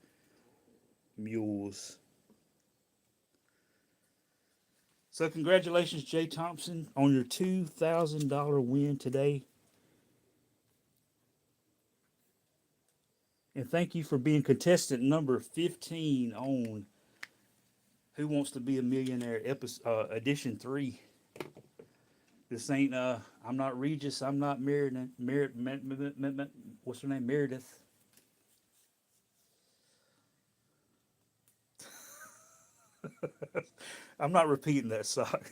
Speaker 1: mules. So congratulations, Jay Thompson, on your $2,000 win today. And thank you for being contestant number 15 on Who Wants to Be a Millionaire episode, edition 3. This ain't I'm not Regis, I'm not what's her name? Meredith. I'm not repeating that, Sock.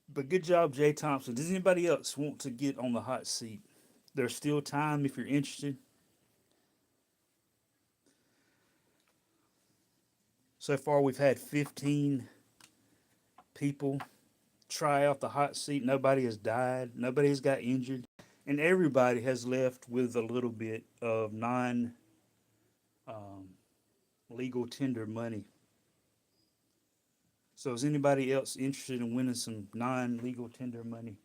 Speaker 1: But good job, Jay Thompson. Does anybody else want to get on the hot seat? There's still time if you're interested. So far, we've had 15 people try out the hot seat. Nobody has died. Nobody has got injured. And everybody has left with a little bit of non legal tender money. So is anybody else interested in winning some non-legal tender money?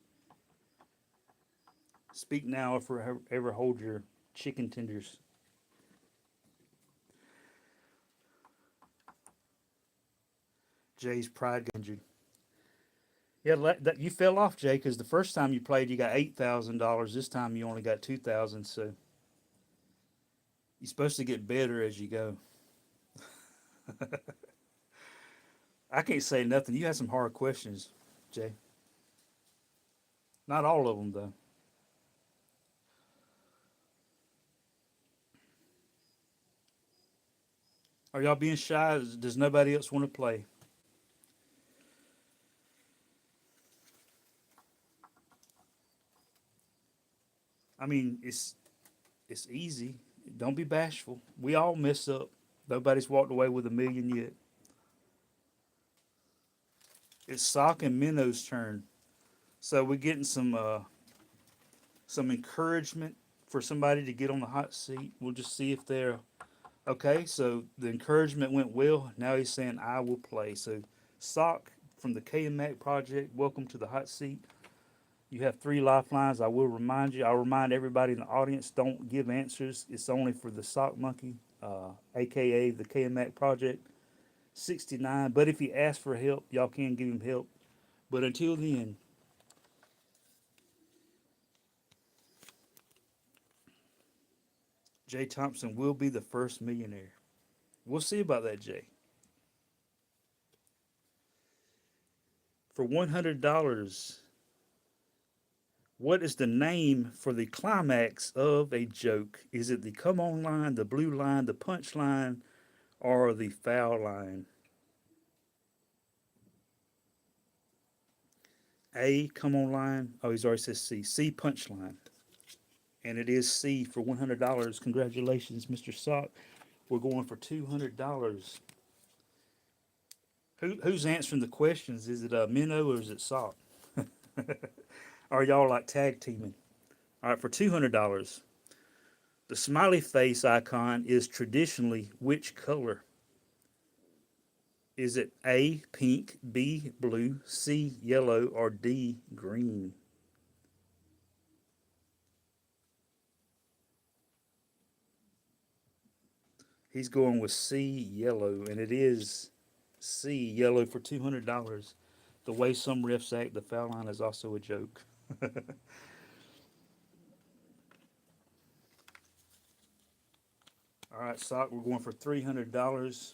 Speaker 1: Speak now if you ever hold your chicken tenders. Jay's pride injured. Yeah, you fell off, Jay, because the first time you played, you got $8,000. This time, you only got 2,000. So you're supposed to get better as you go. I can't say nothing. You had some hard questions, Jay. Not all of them, though. Are y'all being shy? Does nobody else want to play? I mean, it's easy. Don't be bashful. We all mess up. Nobody's walked away with a million yet. It's Sock and Minnow's turn. So we're getting some encouragement for somebody to get on the hot seat. We'll just see if they're okay. So the encouragement went well. Now he's saying I will play. So Sock from the KMAC project, welcome to the hot seat. You have 3 lifelines. I will remind you. I'll remind everybody in the audience, don't give answers. It's only for the Sock Monkey, aka the KMAC project 69. But if he asks for help, y'all can give him help. But until then, Jay Thompson will be the first millionaire. We'll see about that, Jay. For $100, what is the name for the climax of a joke? Is it the come on line, the blue line, the punch line, or the foul line? A, come on line. Oh, he's already said C. C, punch line. And it is C for $100. Congratulations, Mr. Sock. We're going for $200. Who's answering the questions? Is it Minnow or is it Sock? Are y'all like tag teaming? All right, for $200. The smiley face icon is traditionally which color? Is it A, pink, B, blue, C, yellow, or D, green? He's going with C, yellow, and it is C, yellow for $200. The way some refs act, the foul line is also a joke. All right, Sock, we're going for $300.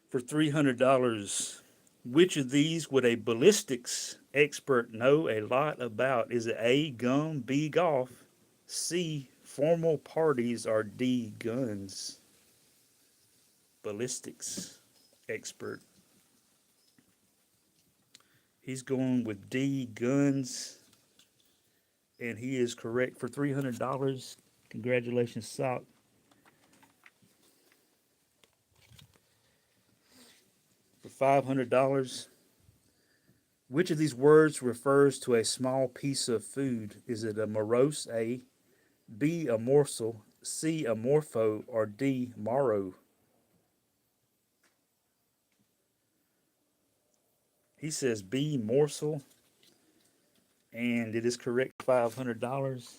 Speaker 1: For $300, which of these would a ballistics expert know a lot about? Is it A, gum, B, golf, C, formal parties, or D, guns? Ballistics expert. He's going with D, guns, and he is correct for $300. Congratulations, Sock. For $500, Which of these words refers to a small piece of food? Is it a morose, A, B, a morsel, C, a morpho, or D, morrow? He says B, morsel, and it is correct, $500.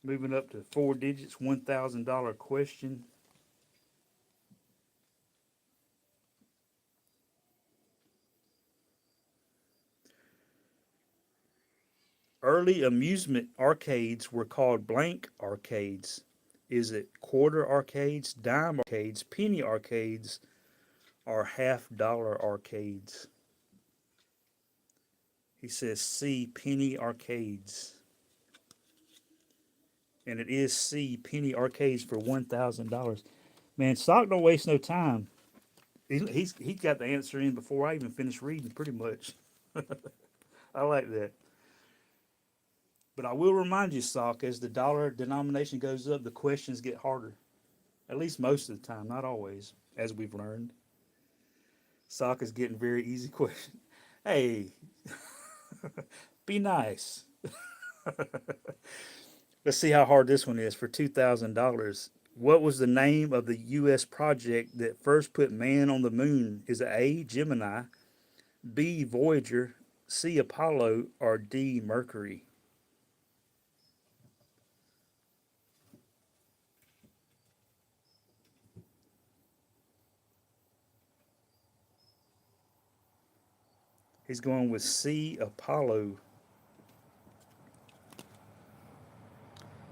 Speaker 1: Moving up to four digits, $1,000 question. Early amusement arcades were called blank arcades. Is it quarter arcades, dime arcades, penny arcades, or half-dollar arcades? He says C, penny arcades. And it is C, penny arcades for $1,000. Man, Sock don't waste no time. He got the answer in before I even finished reading, pretty much. I like that. But I will remind you, Sock, as the dollar denomination goes up, the questions get harder. At least most of the time, not always, as we've learned. Sock is getting very easy questions. Hey, be nice. Let's see how hard this one is for $2,000. What was the name of the U.S. project that first put man on the moon? Is it A, Gemini, B, Voyager, C, Apollo, or D, Mercury? He's going with C, Apollo.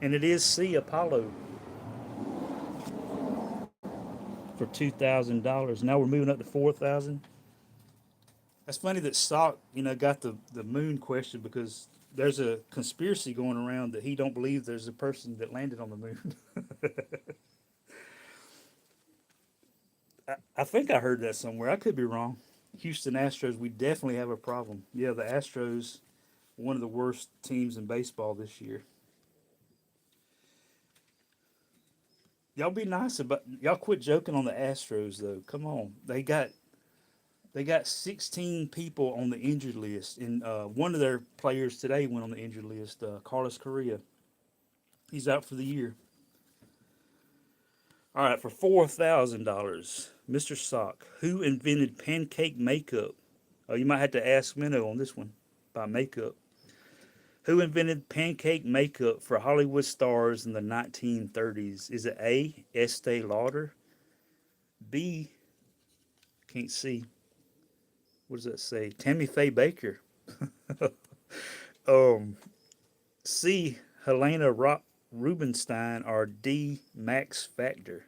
Speaker 1: And it is C, Apollo, for $2,000. Now we're moving up to 4,000. That's funny that Sock, got the moon question because there's a conspiracy going around that he don't believe there's a person that landed on the moon. I think I heard that somewhere. I could be wrong. Houston Astros, we definitely have a problem. Yeah, the Astros, one of the worst teams in baseball this year. Y'all be nice about y'all quit joking on the Astros though. Come on. They got 16 people on the injured list, and one of their players today went on the injured list. Carlos Correa, he's out for the year. All right, for $4,000, Mr. Sock, who invented pancake makeup? Oh, you might have to ask Minnow on this one about makeup. Who invented pancake makeup for Hollywood stars in the 1930s? Is it A, Estee Lauder, B, can't see, what does that say? Tammy Faye Baker. um, C, Helena Rubinstein, or D, Max Factor?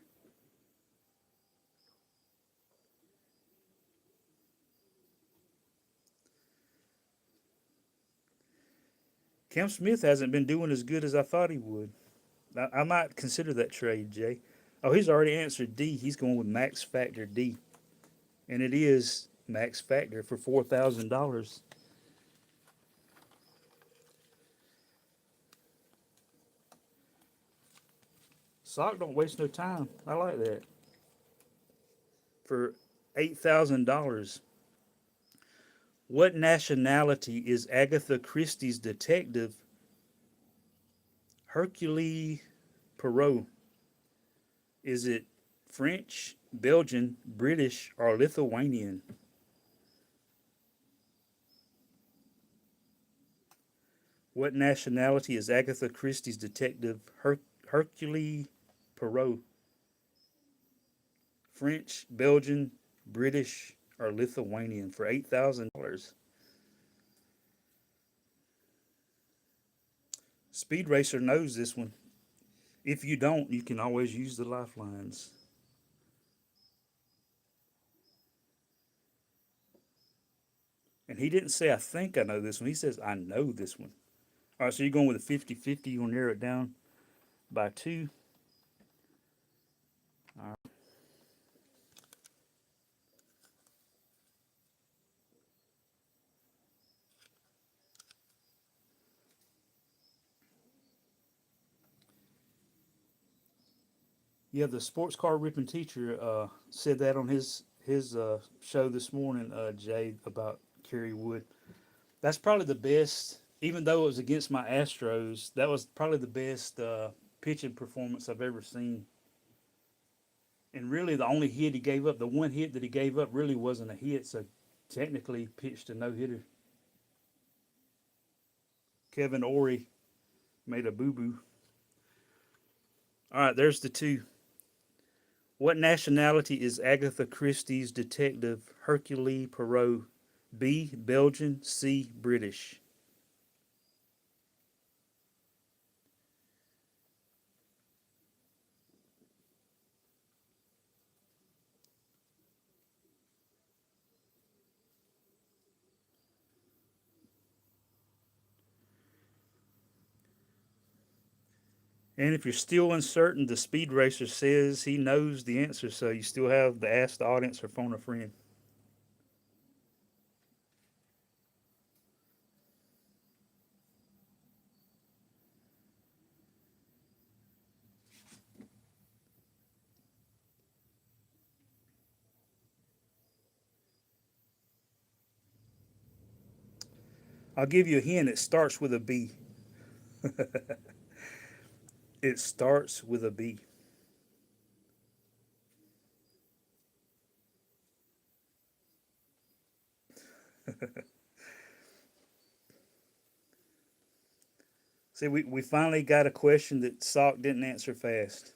Speaker 1: Cam Smith hasn't been doing as good as I thought he would. I might consider that trade, Jay. Oh, he's already answered D. He's going with Max Factor D. And it is Max Factor for $4,000. Sock don't waste no time. I like that. For $8,000. What nationality is Agatha Christie's detective Hercule Poirot? Is it French, Belgian, British, or Lithuanian? What nationality is Agatha Christie's detective Hercule Poirot? French, Belgian, British, or Lithuanian for $8,000. Speed Racer knows this one. If you don't, you can always use the lifelines. And he didn't say, I think I know this one. He says, I know this one. All right, so you're going with a 50-50. You're going to narrow it down by two. All right. Yeah, the sports car ripping teacher said that on his show this morning, Jay, about Kerry Wood. That's probably the best. Even though it was against my Astros, that was probably the best pitching performance I've ever seen. And really, the only hit he gave up, the one hit that he gave up, really wasn't a hit. So technically, he pitched a no hitter. Kevin Ory made a boo boo. All right, there's the two. What nationality is Agatha Christie's detective Hercule Poirot? B. Belgian. C. British. And if you're still uncertain, the speed racer says he knows the answer, so you still have to ask the audience or phone a friend. I'll give you a hint. It starts with a B. It starts with a B. See, we finally got a question that Sock didn't answer fast.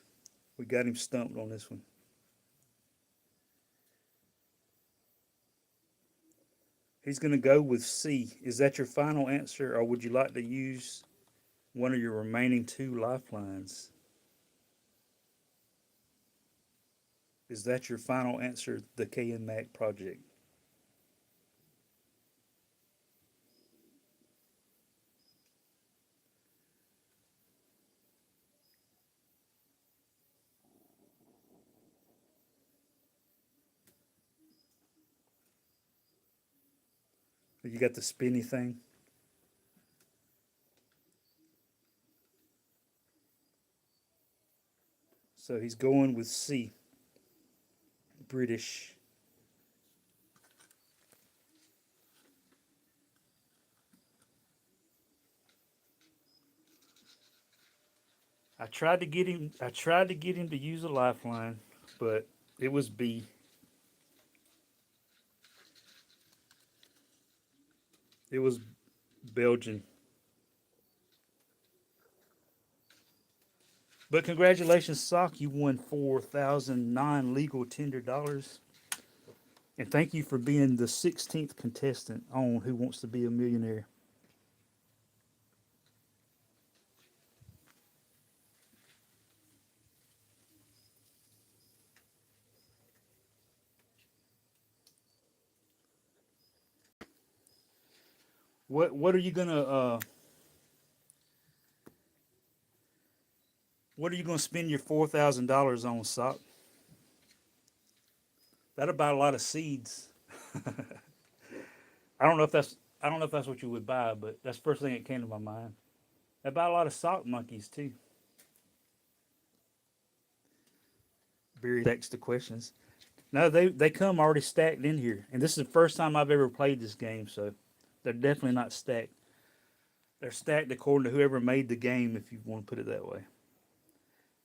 Speaker 1: We got him stumped on this one. He's going to go with C. Is that your final answer, or would you like to use one of your remaining two lifelines? Is that your final answer, the K and Mac project? You got the spinny thing? So he's going with C, British. I tried to get him to use a lifeline, but it was B. It was Belgian. But congratulations, Sock. You won 4,009 legal tender dollars. And thank you for being the 16th contestant on Who Wants to Be a Millionaire. What are you gonna what are you gonna spend your $4,000 on, Sock? That'll buy a lot of seeds. I don't know if that's I don't know if that's what you would buy, but that's the first thing that came to my mind. They buy a lot of sock monkeys too. Barry stacks the questions. No, they come already stacked in here, and this is the first time I've ever played this game, so they're definitely not stacked. They're stacked according to whoever made the game, if you want to put it that way.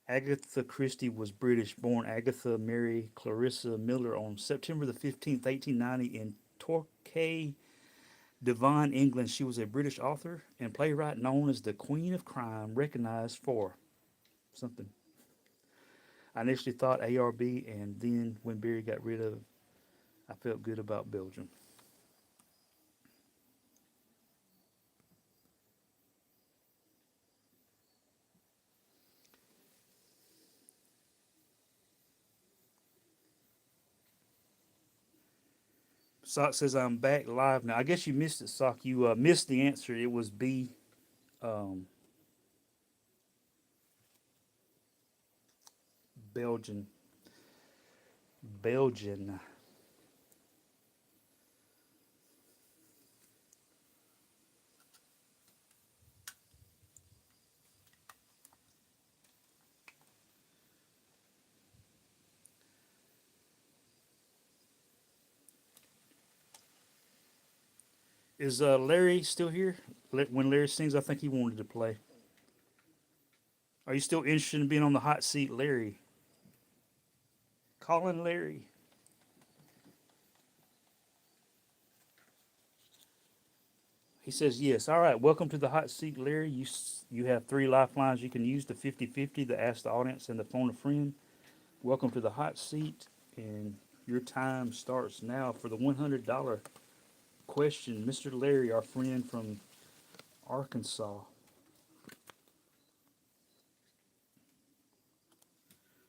Speaker 1: Agatha Christie was British, born Agatha Mary Clarissa Miller on September the 15th, 1890, in Torquay, Devon, England. She was a British author and playwright known as the Queen of Crime, recognized for something. I initially thought ARB, and then when Barry got rid of, I felt good about Belgium. Sock says I'm back live now. I guess you missed it, Sock. You missed the answer. It was B. Um, Belgian. Belgian. Is Larry still here? When Larry sings, I think he wanted to play. Are you still interested in being on the hot seat, Larry? Calling Larry. He says yes. All right. Welcome to the hot seat, Larry. You have three lifelines you can use: the 50-50, the ask the audience, and the phone a friend. Welcome to the hot seat, and your time starts now for the $100 question. Mr. Larry, our friend from Arkansas.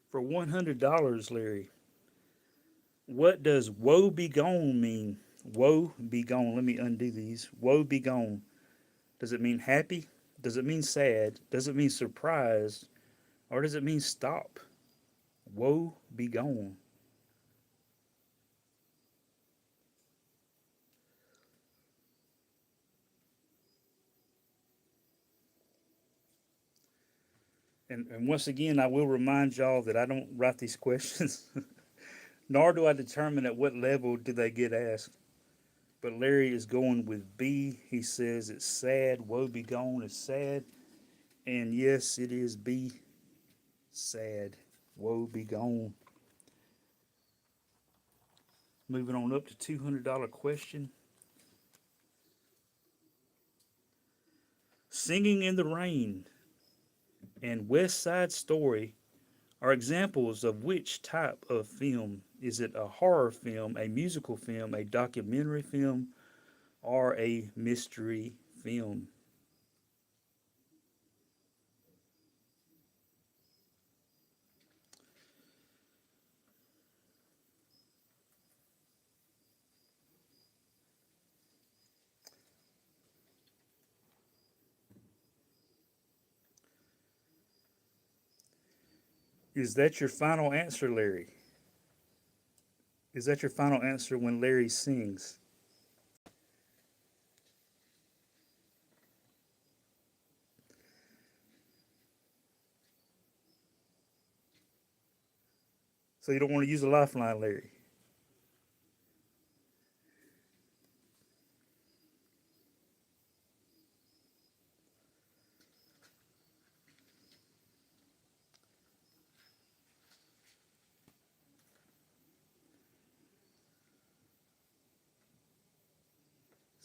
Speaker 1: For $100, Larry, what does woe be gone mean? Woe be gone. Let me undo these. Woe be gone. Does it mean happy? Does it mean sad? Does it mean surprised? Or does it mean stop? Woe be gone. And once again, I will remind y'all that I don't write these questions, nor do I determine at what level do they get asked. But Larry is going with B. He says it's sad. Woe be gone is sad. And yes, it is B. Sad. Woe be gone. Moving on up to $200 question. Singing in the Rain and West Side Story are examples of which type of film? Is it a horror film, a musical film, a documentary film, or a mystery film? Is that your final answer, Larry? Is that your final answer when Larry sings? So you don't want to use a lifeline, Larry?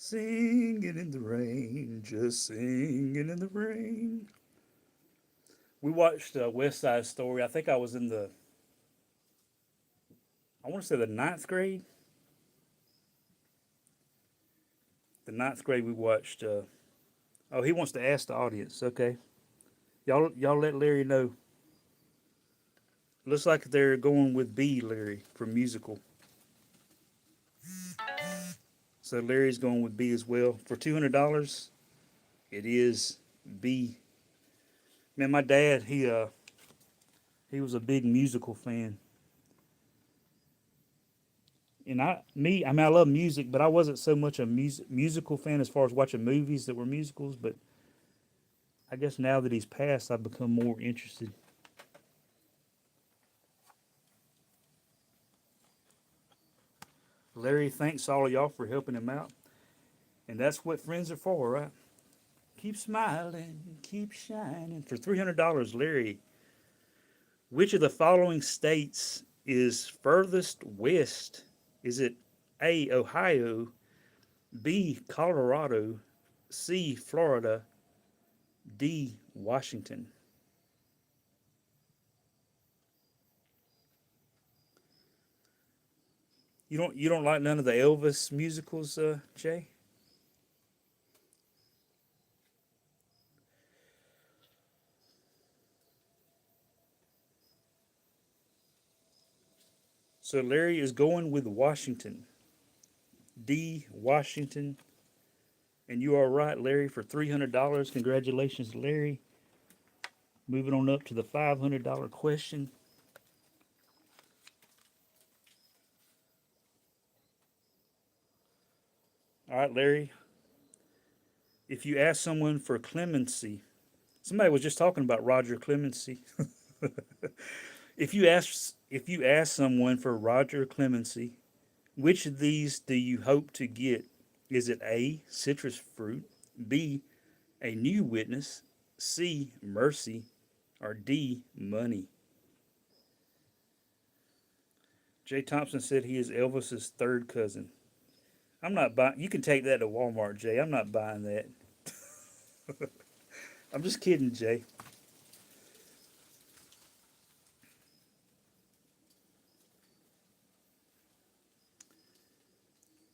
Speaker 1: Singing in the rain, just singing in the rain. We watched West Side Story. I think I was in I want to say the ninth grade. The ninth grade we watched. Oh, he wants to ask the audience. Okay, y'all let Larry know. Looks like they're going with B, Larry, for musical. So Larry's going with B as well. For $200, it is B. Man, my dad, he was a big musical fan. And I mean I love music, but I wasn't so much a musical fan as far as watching movies that were musicals, but I guess now that he's passed, I've become more interested. Larry thanks all of y'all for helping him out. And that's what friends are for, right? Keep smiling, keep shining. For $300, Larry, which of the following states is furthest west? Is it A, Ohio, B, Colorado, C, Florida, D, Washington? You don't like none of the Elvis musicals, Jay? So Larry is going with Washington. D, Washington. And you are right, Larry, for $300. Congratulations, Larry. Moving on up to the $500 question. All right, Larry. If you ask someone for clemency, somebody was just talking about Roger Clemency. If you ask someone for Roger Clemency, which of these do you hope to get? Is it A, citrus fruit, B, a new witness, C, mercy, or D, money? Jay Thompson said he is Elvis's third cousin. I'm not buying. You can take that to Walmart, Jay. I'm not buying that. I'm just kidding, Jay.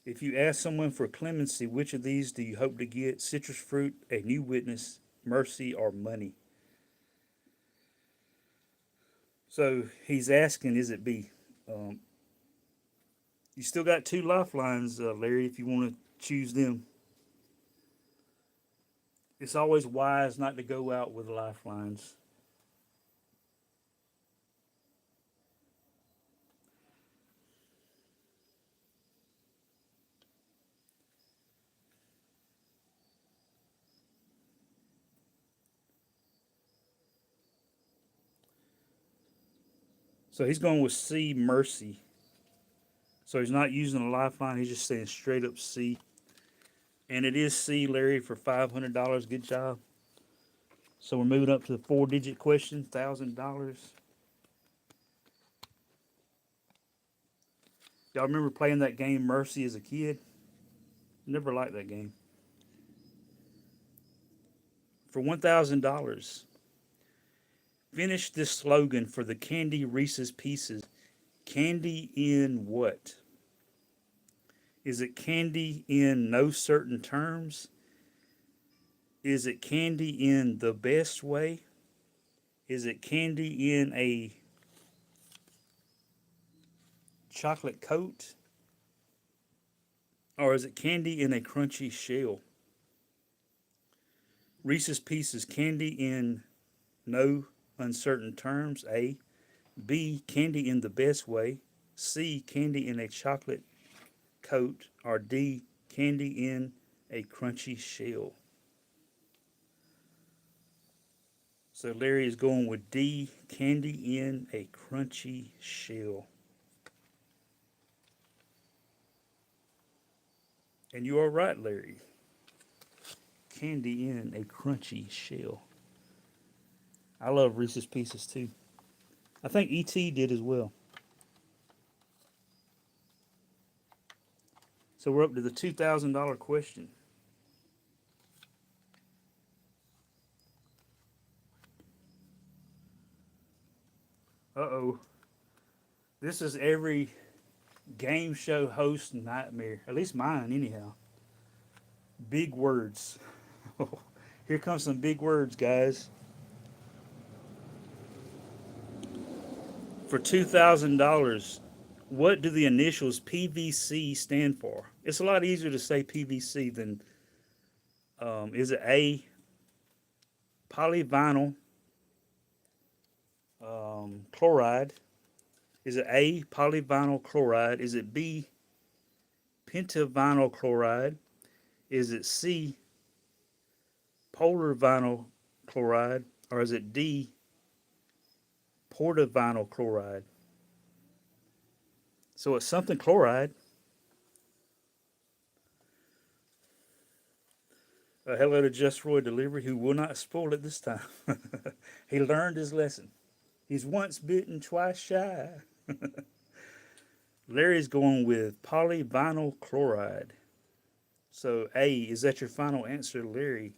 Speaker 1: If you ask someone for clemency, which of these do you hope to get? Citrus fruit, a new witness, mercy, or money? So he's asking, is it B? Um, you still got two lifelines, Larry, if you want to choose them. It's always wise not to go out with lifelines. So he's going with C, mercy. So he's not using a lifeline. He's just saying straight up C. And it is C, Larry, for $500. Good job. So we're moving up to the four-digit question, $1,000. Y'all remember playing that game Mercy as a kid? Never liked that game. For $1,000, finish this slogan for the candy Reese's Pieces. Candy in what? Is it candy in no certain terms? Is it candy in the best way? Is it candy in a chocolate coat? Or is it candy in a crunchy shell? Reese's Pieces candy in no uncertain terms, A. B, candy in the best way. C, candy in a chocolate coat. Or D, candy in a crunchy shell. So Larry is going with D, candy in a crunchy shell. And you are right, Larry. Candy in a crunchy shell. I love Reese's Pieces too. I think E.T. did as well. So we're up to the $2,000 question. Uh-oh. This is every game show host nightmare. At least mine, anyhow. Big words. Here comes some big words, guys. For $2,000, what do the initials PVC stand for? It's a lot easier to say PVC than, is it A, polyvinyl chloride? Is it A, polyvinyl chloride? Is it B, pentavinyl chloride? Is it C, polar vinyl chloride? Or is it D, portavinyl chloride? So it's something chloride. Hello to Just Roy Delivery, who will not spoil it this time. He learned his lesson. He's once bitten, twice shy. Larry's going with polyvinyl chloride. So, A, is that your final answer, Larry?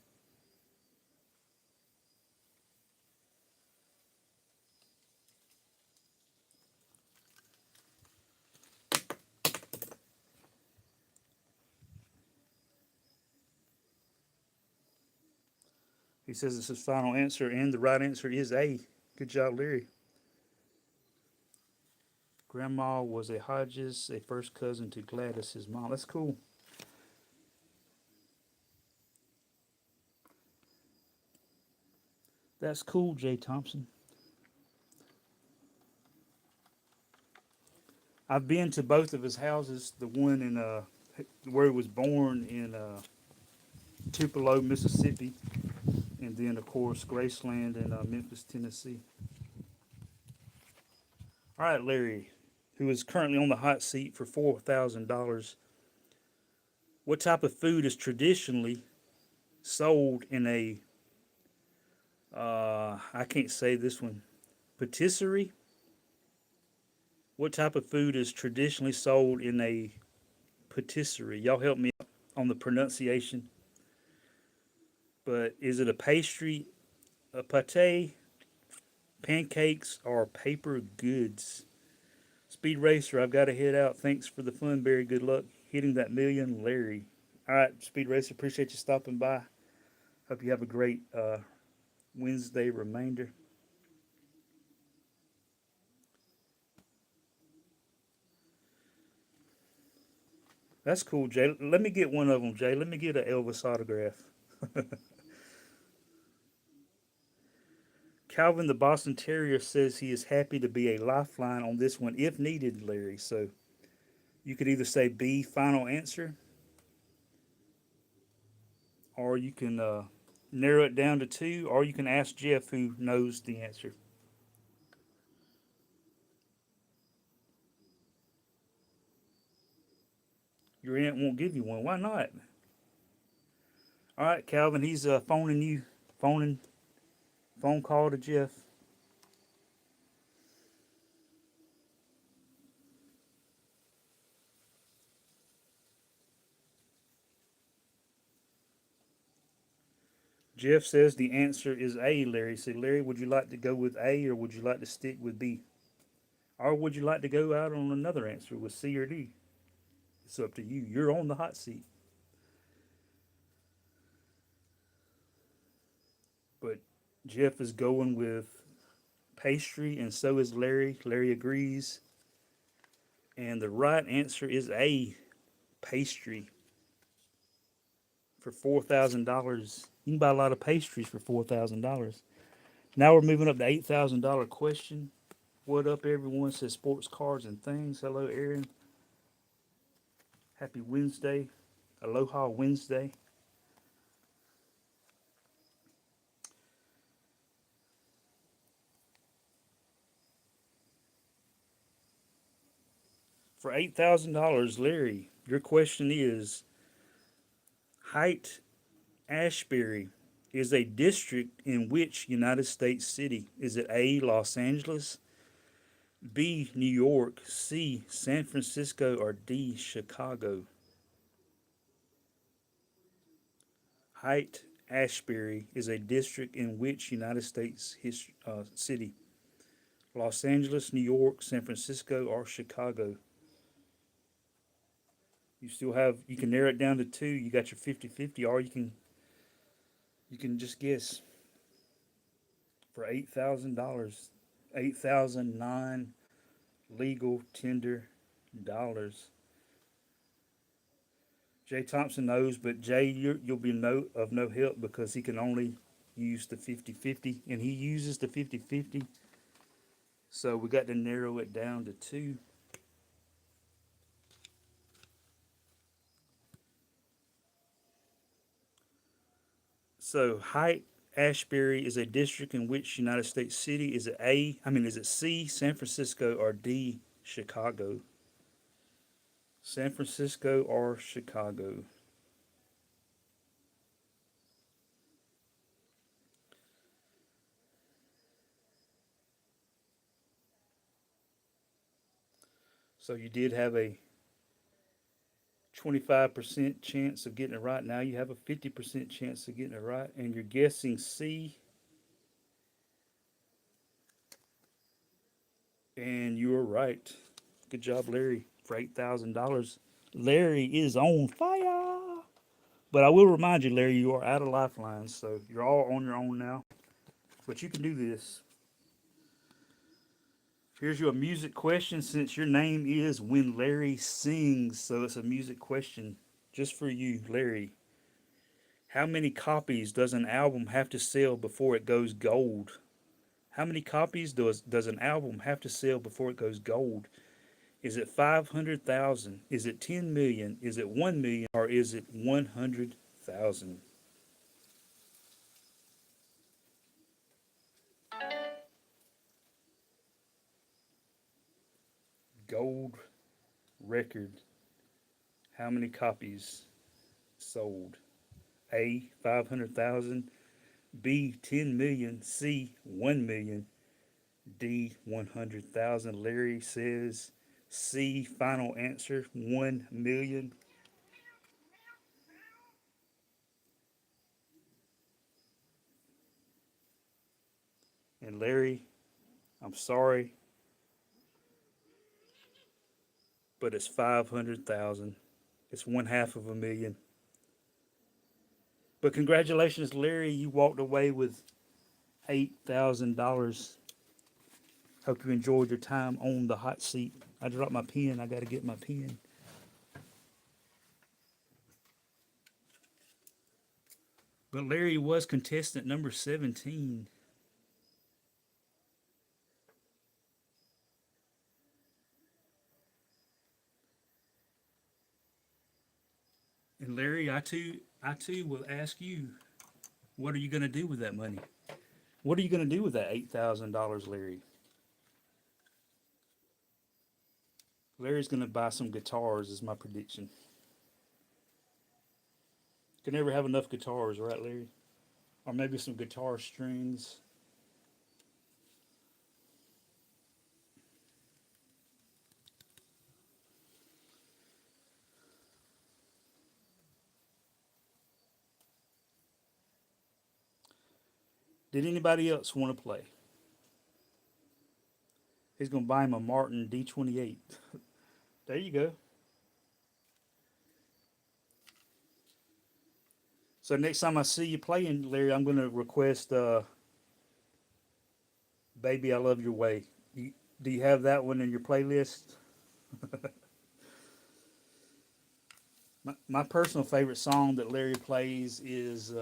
Speaker 1: He says it's his final answer, and the right answer is A. Good job, Larry. Grandma was a Hodges, a first cousin to Gladys, his mom. That's cool. That's cool, Jay Thompson. I've been to both of his houses. The one in where he was born in Tupelo, Mississippi, and then of course Graceland in Memphis, Tennessee. All right, Larry, who is currently on the hot seat for $4,000. What type of food is traditionally sold in a, I can't say this one, patisserie? What type of food is traditionally sold in a patisserie? Y'all help me out on the pronunciation. But is it a pastry, a pate, pancakes, or paper goods? Speed Racer, I've got to head out. Thanks for the fun, Barry. Good luck hitting that million, Larry. All right, Speed Racer, appreciate you stopping by. Hope you have a great Wednesday remainder. That's cool, Jay. Let me get one of them, Jay. Let me get an Elvis autograph. Calvin the Boston Terrier says he is happy to be a lifeline on this one if needed, Larry. So you could either say B, final answer, or you can narrow it down to two, or you can ask Jeff who knows the answer. Your aunt won't give you one. Why not? All right, Calvin, he's phoning you, phoning, phone call to Jeff. Jeff says the answer is A, Larry. Say, Larry, would you like to go with A or would you like to stick with B? Or would you like to go out on another answer with C or D? It's up to you. You're on the hot seat. But Jeff is going with pastry, and so is Larry. Larry agrees. And the right answer is A, pastry for $4,000. You can buy a lot of pastries for $4,000. Now we're moving up to $8,000 question. What up, everyone? Says sports cards and things. Hello, Aaron. Happy Wednesday. Aloha Wednesday. For $8,000, Larry, your question is Height Ashbury is a district in which United States city? Is it A, Los Angeles, B, New York, C, San Francisco, or D, Chicago? Height Ashbury is a district in which United States city? Los Angeles, New York, San Francisco, or Chicago? You still have, you can narrow it down to two. You got your 50-50, or you can just guess for $8,000. 8,009 legal tender dollars. Jay Thompson knows, but Jay, you'll be of no help because he can only use the 50-50, and he uses the 50-50. So we got to narrow it down to two. So Height Ashbury is a district in which United States city? Is it A? I mean, is it C, San Francisco, or D, Chicago? San Francisco or Chicago? So you did have a 25% chance of getting it right. Now you have a 50% chance of getting it right, and you're guessing C, and you were right. Good job, Larry, for $8,000. Larry is on fire. But I will remind you, Larry, you are out of lifelines, so you're all on your own now. But you can do this. Here's your music question since your name is When Larry Sings, so it's a music question just for you, Larry. How many copies does an album have to sell before it goes gold? How many copies does an album have to sell before it goes gold? Is it 500,000? Is it 10 million? Is it 1 million? Or is it 100,000? Gold record. How many copies? sold? A, 500,000, B, 10 million, C, 1 million, D, 100,000. Larry says C, final answer, 1 million. And Larry, I'm sorry, but it's 500,000. It's one half of a million. But congratulations, Larry. You walked away with $8,000. Hope you enjoyed your time on the hot seat. I dropped my pen. I got to get my pen. But Larry was contestant number 17. And Larry, I too will ask you, what are you going to do with that money? What are you going to do with that $8,000, Larry? Larry's going to buy some guitars, is my prediction. Can never have enough guitars, right, Larry? Or maybe some guitar strings. Did anybody else want to play? He's going to buy him a Martin D28. There you go. So next time I see you playing, Larry, I'm going to request "Baby I Love Your Way." Do you have that one in your playlist? My personal favorite song that Larry plays is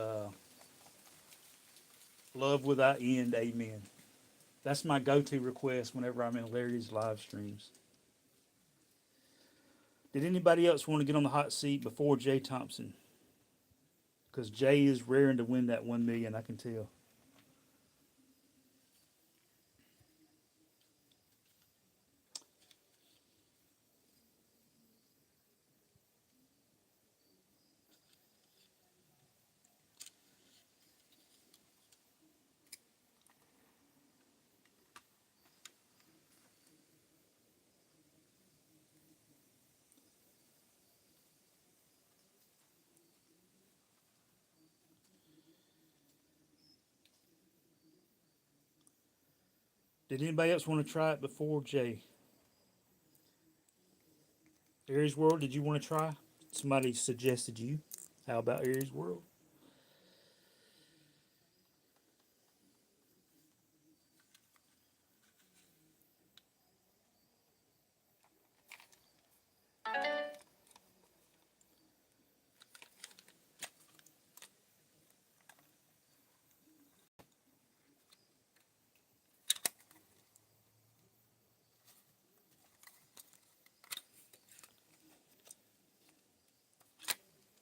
Speaker 1: "Love Without End." Amen. That's my go-to request whenever I'm in Larry's live streams. Did anybody else want to get on the hot seat before Jay Thompson? Because Jay is raring to win that 1 million, I can tell. Did anybody else want to try it before Jay? Aries World, did you want to try? Somebody suggested you. How about Aries World?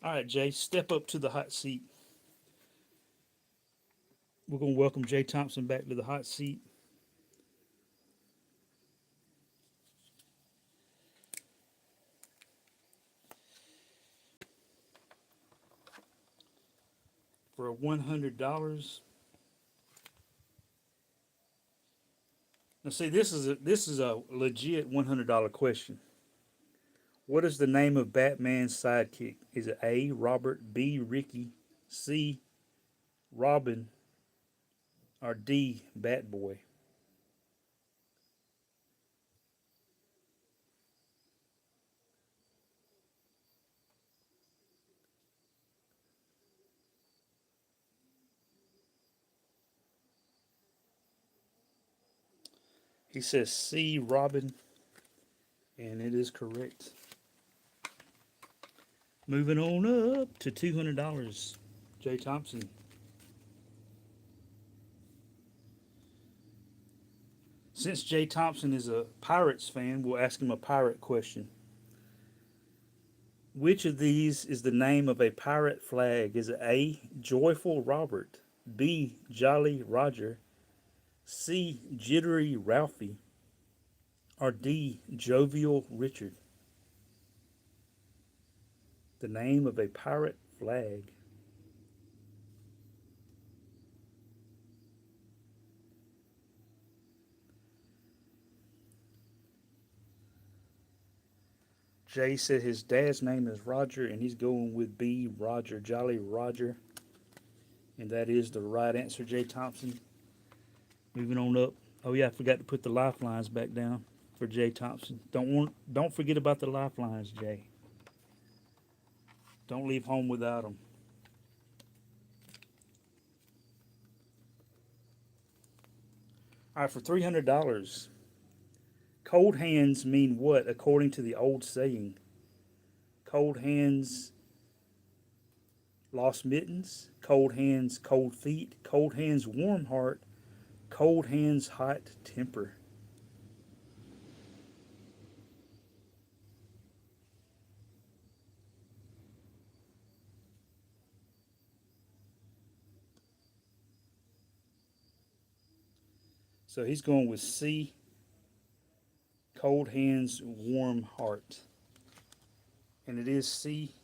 Speaker 1: All right, Jay, step up to the hot seat. We're going to welcome Jay Thompson back to the hot seat. For $100. Now, see, this is a legit $100 question. What is the name of Batman's sidekick? Is it A, Robert, B, Ricky, C, Robin, or D, Batboy? He says C, Robin, and it is correct. Moving on up to $200. Jay Thompson. Since Jay Thompson is a Pirates fan, we'll ask him a pirate question. Which of these is the name of a pirate flag? Is it A, Joyful Robert, B, Jolly Roger, C, Jittery Ralphie, or D, Jovial Richard? The name of a pirate flag. Jay said his dad's name is Roger, and he's going with B, Roger, Jolly Roger. And that is the right answer, Jay Thompson. Moving on up. Oh yeah, I forgot to put the lifelines back down for Jay Thompson. Don't forget about the lifelines, Jay. Don't leave home without them. All right, for $300. Cold hands mean what according to the old saying? Cold hands, lost mittens. Cold hands, cold feet. Cold hands, warm heart. Cold hands, hot temper. So he's going with C, cold hands, warm heart. And it is C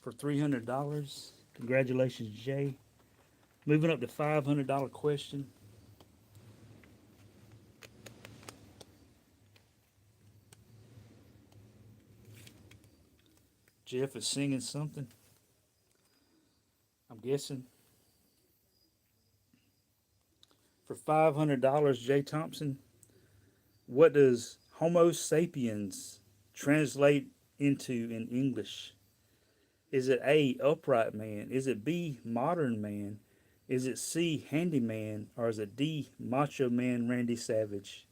Speaker 1: for $300. Congratulations, Jay. Moving up to $500 question. Jeff is singing something. I'm guessing. For $500, Jay Thompson, what does Homo sapiens translate into in English? Is it A, upright man? Is it B, modern man? Is it C, handyman? Or is it D, macho man Randy Savage?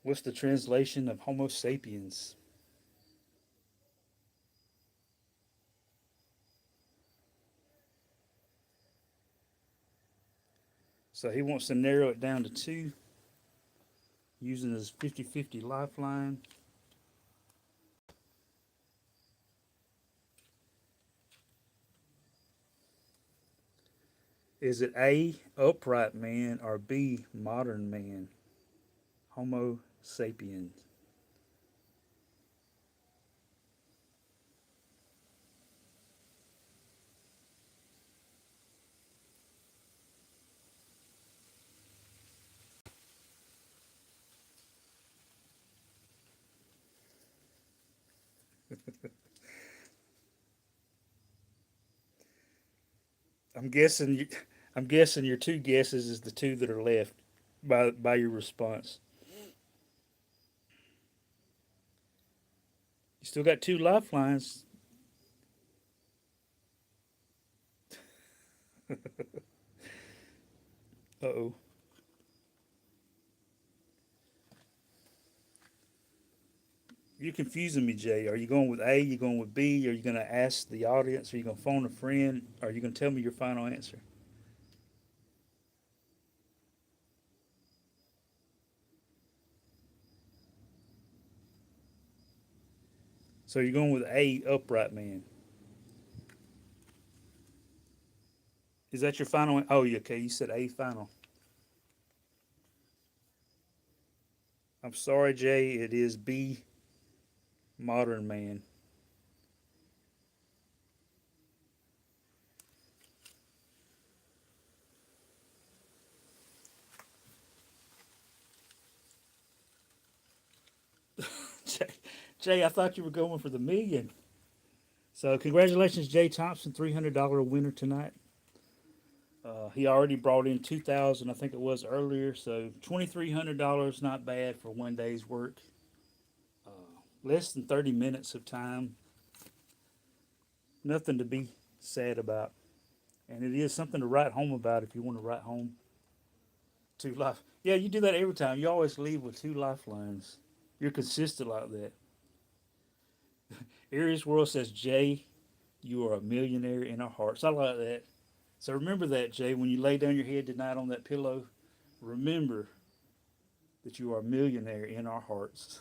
Speaker 1: What's the translation of Homo sapiens? So he wants to narrow it down to two using his 50-50 lifeline. Is it A, upright man, or B, modern man? Homo sapiens. I'm guessing. I'm guessing your two guesses is the two that are left by your response. You still got two lifelines. Uh oh. You're confusing me, Jay. Are you going with A? You going with B? Are you going to ask the audience? Are you going to phone a friend? Are you going to tell me your final answer? So you're going with A, upright man. Is that your final? Oh, okay. You said A final. I'm sorry, Jay. It is B, modern man. Jay, Jay, I thought you were going for the million. So congratulations, Jay Thompson, $300 winner tonight. He already brought in 2,000, I think it was earlier. So $2,300, not bad for one day's work. Less than 30 minutes of time. Nothing to be sad about. And it is something to write home about if you want to write home. Two life. Yeah, you do that every time. You always leave with two lifelines. You're consistent like that. Aries World says, Jay, you are a millionaire in our hearts. I like that. So remember that, Jay, when you lay down your head tonight on that pillow, remember that you are a millionaire in our hearts.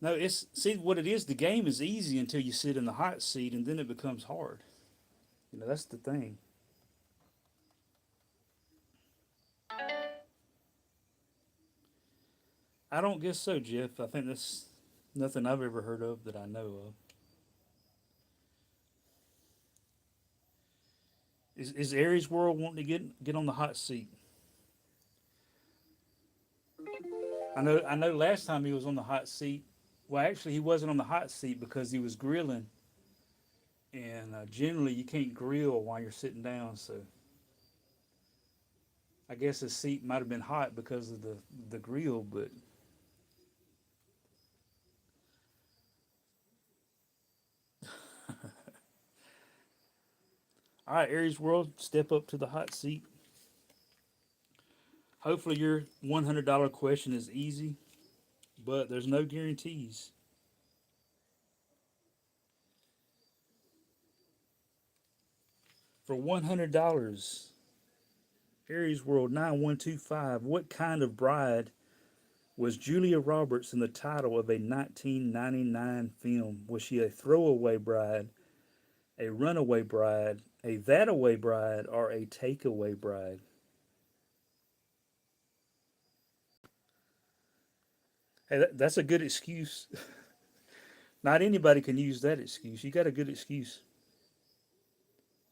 Speaker 1: No, it's see what it is. The game is easy until you sit in the hot seat, and then it becomes hard. You know, that's the thing. I don't guess so, Jeff. I think that's nothing I've ever heard of that I know of. Is Aries World wanting to get on the hot seat? I know. Last time he was on the hot seat. Well, actually, he wasn't on the hot seat because he was grilling, and generally you can't grill while you're sitting down. So I guess his seat might have been hot because of the grill. But all right, Aries World, step up to the hot seat. Hopefully, your $100 question is easy, but there's no guarantees. For $100, Aries World 9125, what kind of bride was Julia Roberts in the title of a 1999 film? Was she a throwaway bride, a runaway bride, a that away bride, or a takeaway bride? Hey, that's a good excuse. Not anybody can use that excuse. You got a good excuse.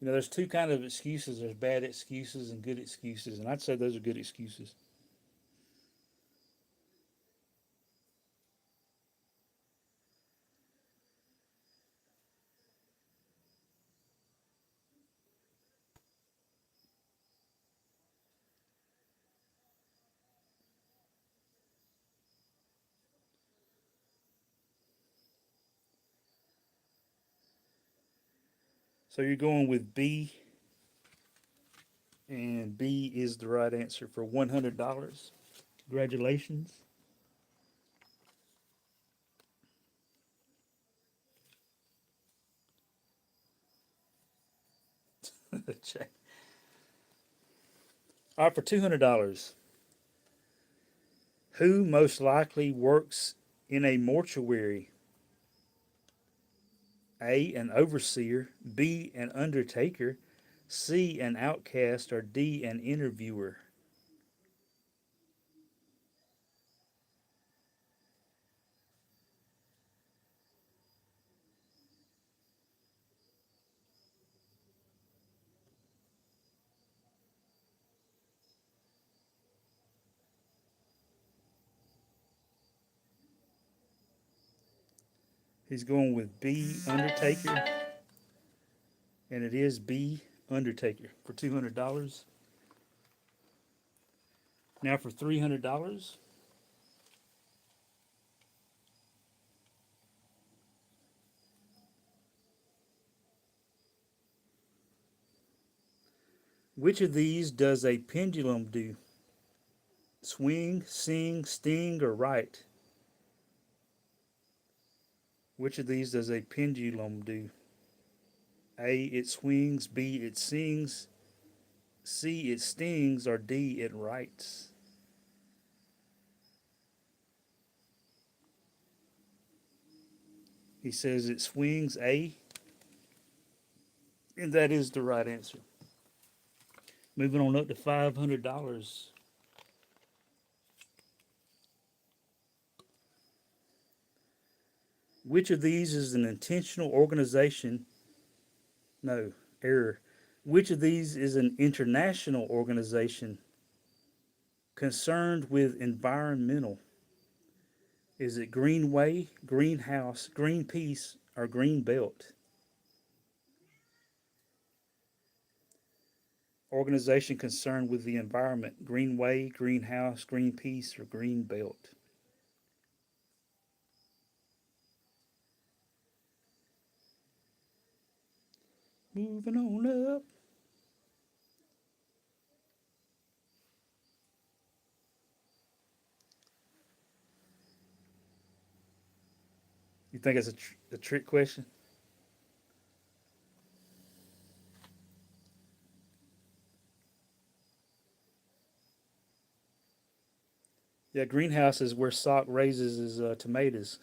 Speaker 1: You know, there's two kind of excuses. There's bad excuses and good excuses, and I'd say those are good excuses. So you're going with B, and B is the right answer for $100. Congratulations. All right, for $200. Who most likely works in a mortuary? A, an overseer, B, an undertaker, C, an outcast, or D, an interviewer? He's going with B, undertaker, and it is B, undertaker for $200. Now for $300. Which of these does a pendulum do? Swing, sing, sting, or write? Which of these does a pendulum do? A, it swings, B, it sings, C, it stings, or D, it writes? He says it swings, A, and that is the right answer. Moving on up to $500. Which of these is an intentional organization? No, error. Which of these is an international organization concerned with environmental? Is it Greenway, Greenhouse, Greenpeace, or Greenbelt? Organization concerned with the environment. Greenway, Greenhouse, Greenpeace, or Greenbelt? Moving on up. You think it's a trick question? Yeah, greenhouse is where Sock raises his tomatoes.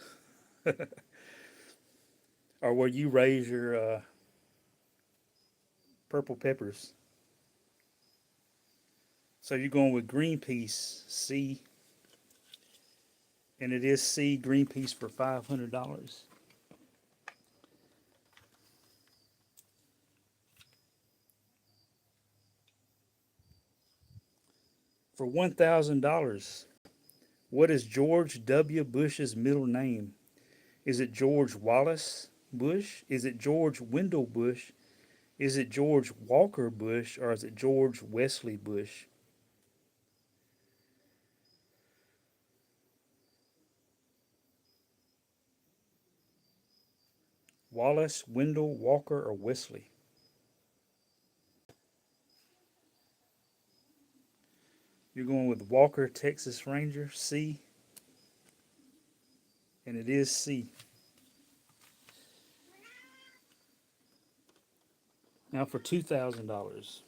Speaker 1: Or where you raise your purple peppers. So you're going with green peas, C, and it is C, green peas for $500. For $1,000, what is George W. Bush's middle name? Is it George Wallace Bush? Is it George Wendell Bush? Is it George Walker Bush? Or is it George Wesley Bush? Wallace, Wendell, Walker, or Wesley? You're going with Walker, Texas Ranger, C, and it is C. Now for $2,000.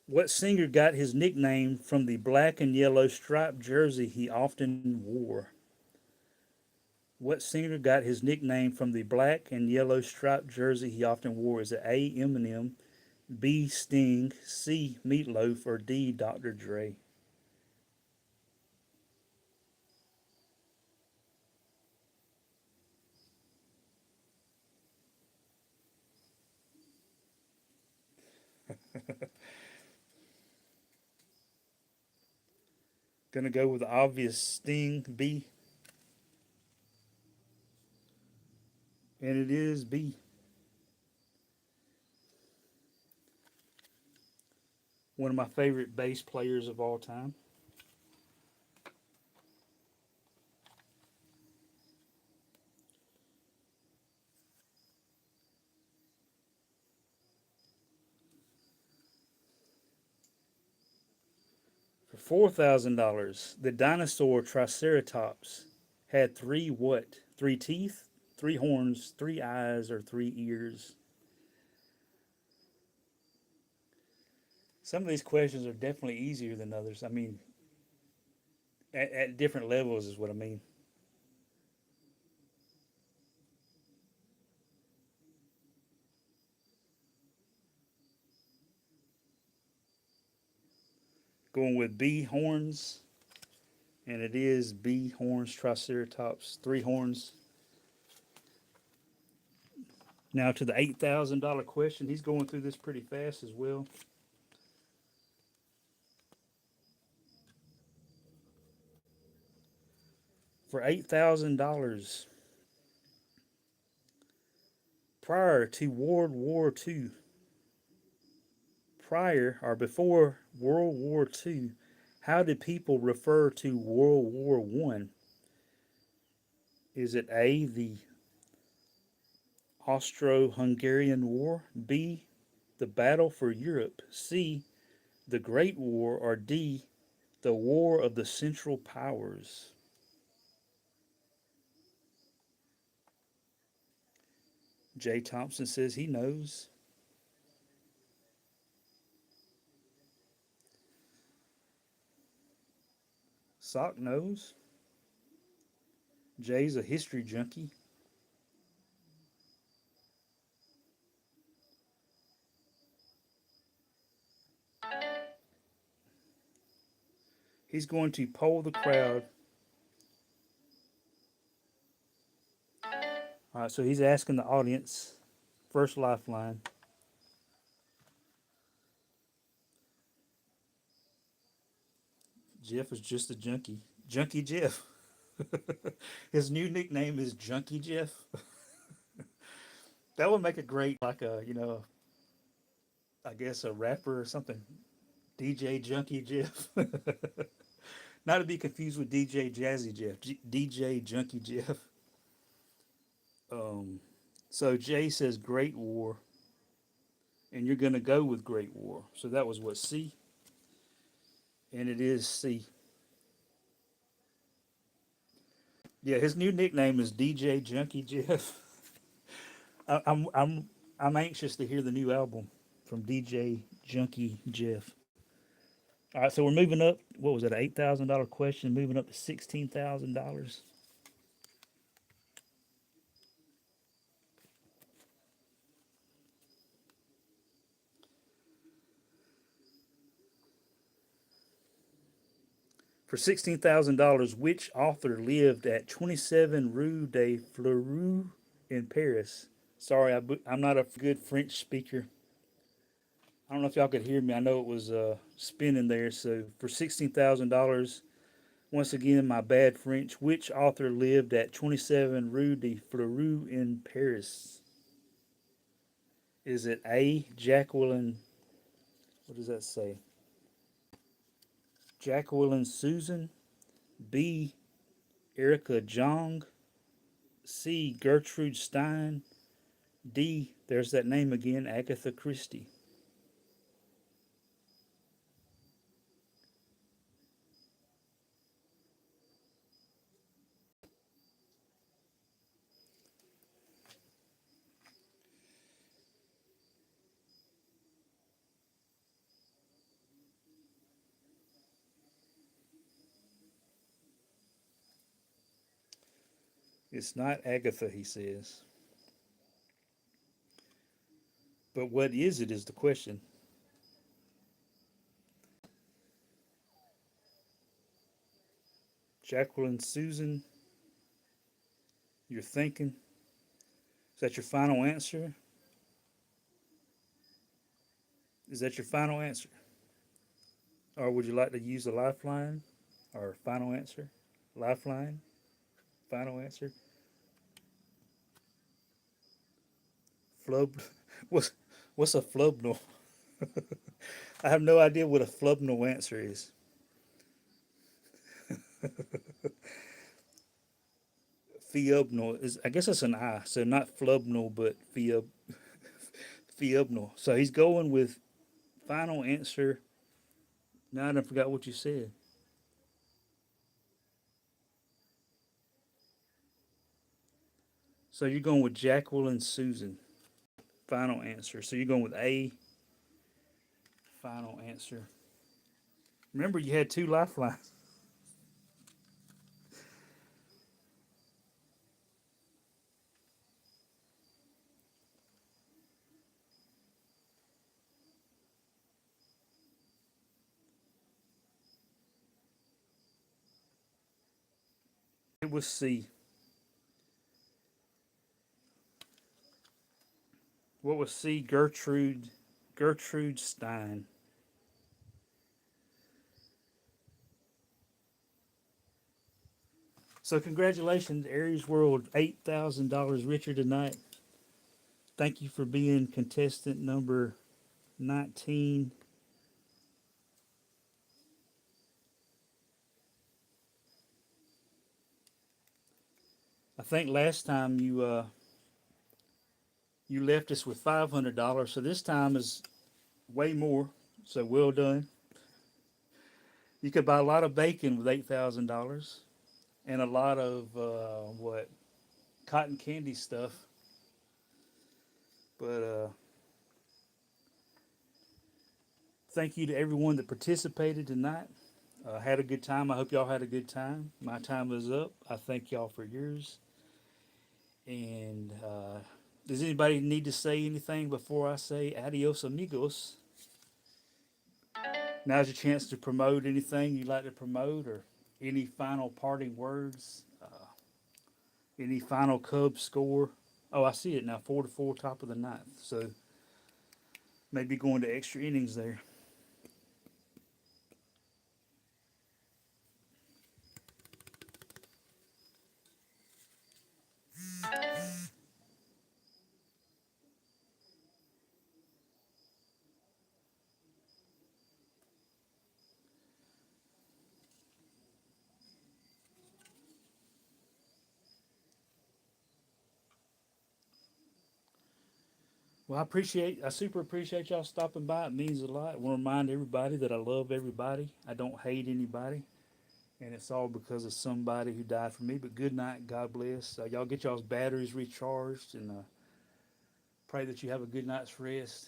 Speaker 1: What singer got his nickname from the black and yellow striped jersey he often wore? What singer got his nickname from the black and yellow striped jersey he often wore? Is it A. Eminem, B. Sting, C. Meatloaf, or D. Dr. Dre? Gonna go with the obvious Sting, B, and it is B. One of my favorite bass players of all time. For $4,000, the dinosaur Triceratops had three what? Three teeth, three horns, three eyes, or three ears? Some of these questions are definitely easier than others. I mean, at different levels is what I mean. Going with B horns, and it is B horns Triceratops, three horns. Now to the $8,000 question. He's going through this pretty fast as well. For $8,000, prior to World War II, prior or before World War II, how did people refer to World War One? Is it A, the Austro-Hungarian War, B, the Battle for Europe, C, the Great War, or D, the War of the Central Powers? Jay Thompson says he knows. Sock knows. Jay's a history junkie. He's going to poll the crowd. All right, so he's asking the audience, first lifeline. Jeff is just a junkie. Junkie Jeff. His new nickname is Junkie Jeff. That would make a great, like a, I guess a rapper or something. DJ Junkie Jeff. Not to be confused with DJ Jazzy Jeff. DJ Junkie Jeff. Um, so Jay says Great War, and you're going to go with Great War. So that was what, C? And it is C. Yeah, his new nickname is DJ Junkie Jeff. I, I'm I'm I'm anxious to hear the new album. from DJ Junkie Jeff. All right, so we're moving up. What was it? An $8,000 question, moving up to $16,000. For $16,000, which author lived at 27 Rue de Fleury in Paris? Sorry, I'm not a good French speaker. I don't know if y'all could hear me. I know it was spinning there. So for $16,000, once again, my bad French. Which author lived at 27 Rue de Fleury in Paris? Is it A. Jacqueline? What does that say? Jacqueline Susan. B. Erica Jong. C. Gertrude Stein. D. There's that name again, Agatha Christie. It's not Agatha, he says. But what is it is the question. Jacqueline Susan, you're thinking? Is that your final answer? Is that your final answer? Or would you like to use a lifeline? Or final answer? Lifeline? Final answer? Flub? What's, what's a flubnal? I have no idea what a flubnal answer is. Fiubnal is, I guess it's an I, so not flubnal, but fiubnal. So he's going with final answer. Now I forgot what you said. So you're going with Jacqueline Susan. Final answer. So you're going with A. Final answer. Remember, you had two lifelines. It was C. What was C? Gertrude Stein. So congratulations, Aries World, $8,000 richer tonight. Thank you for being contestant number 19. I think last time you left us with $500, so this time is way more. So well done. You could buy a lot of bacon with $8,000 and a lot of what cotton candy stuff. But thank you to everyone that participated tonight. Had a good time. I hope y'all had a good time. My time is up. I thank y'all for yours. And does anybody need to say anything before I say adios, amigos? Now's your chance to promote anything you'd like to promote or any final parting words, any final Cubs score. Oh, I see it now, 4-4, top of the ninth. So maybe going to extra innings there. Well, I super appreciate y'all stopping by. It means a lot. I want to remind everybody that I love everybody. I don't hate anybody. And it's all because of somebody who died for me. But good night. God bless. Y'all get y'all's batteries recharged and pray that you have a good night's rest.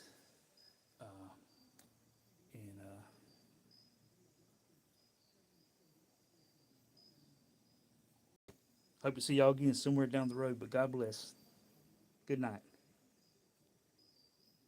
Speaker 1: Hope to see y'all again somewhere down the road. But God bless. Good night.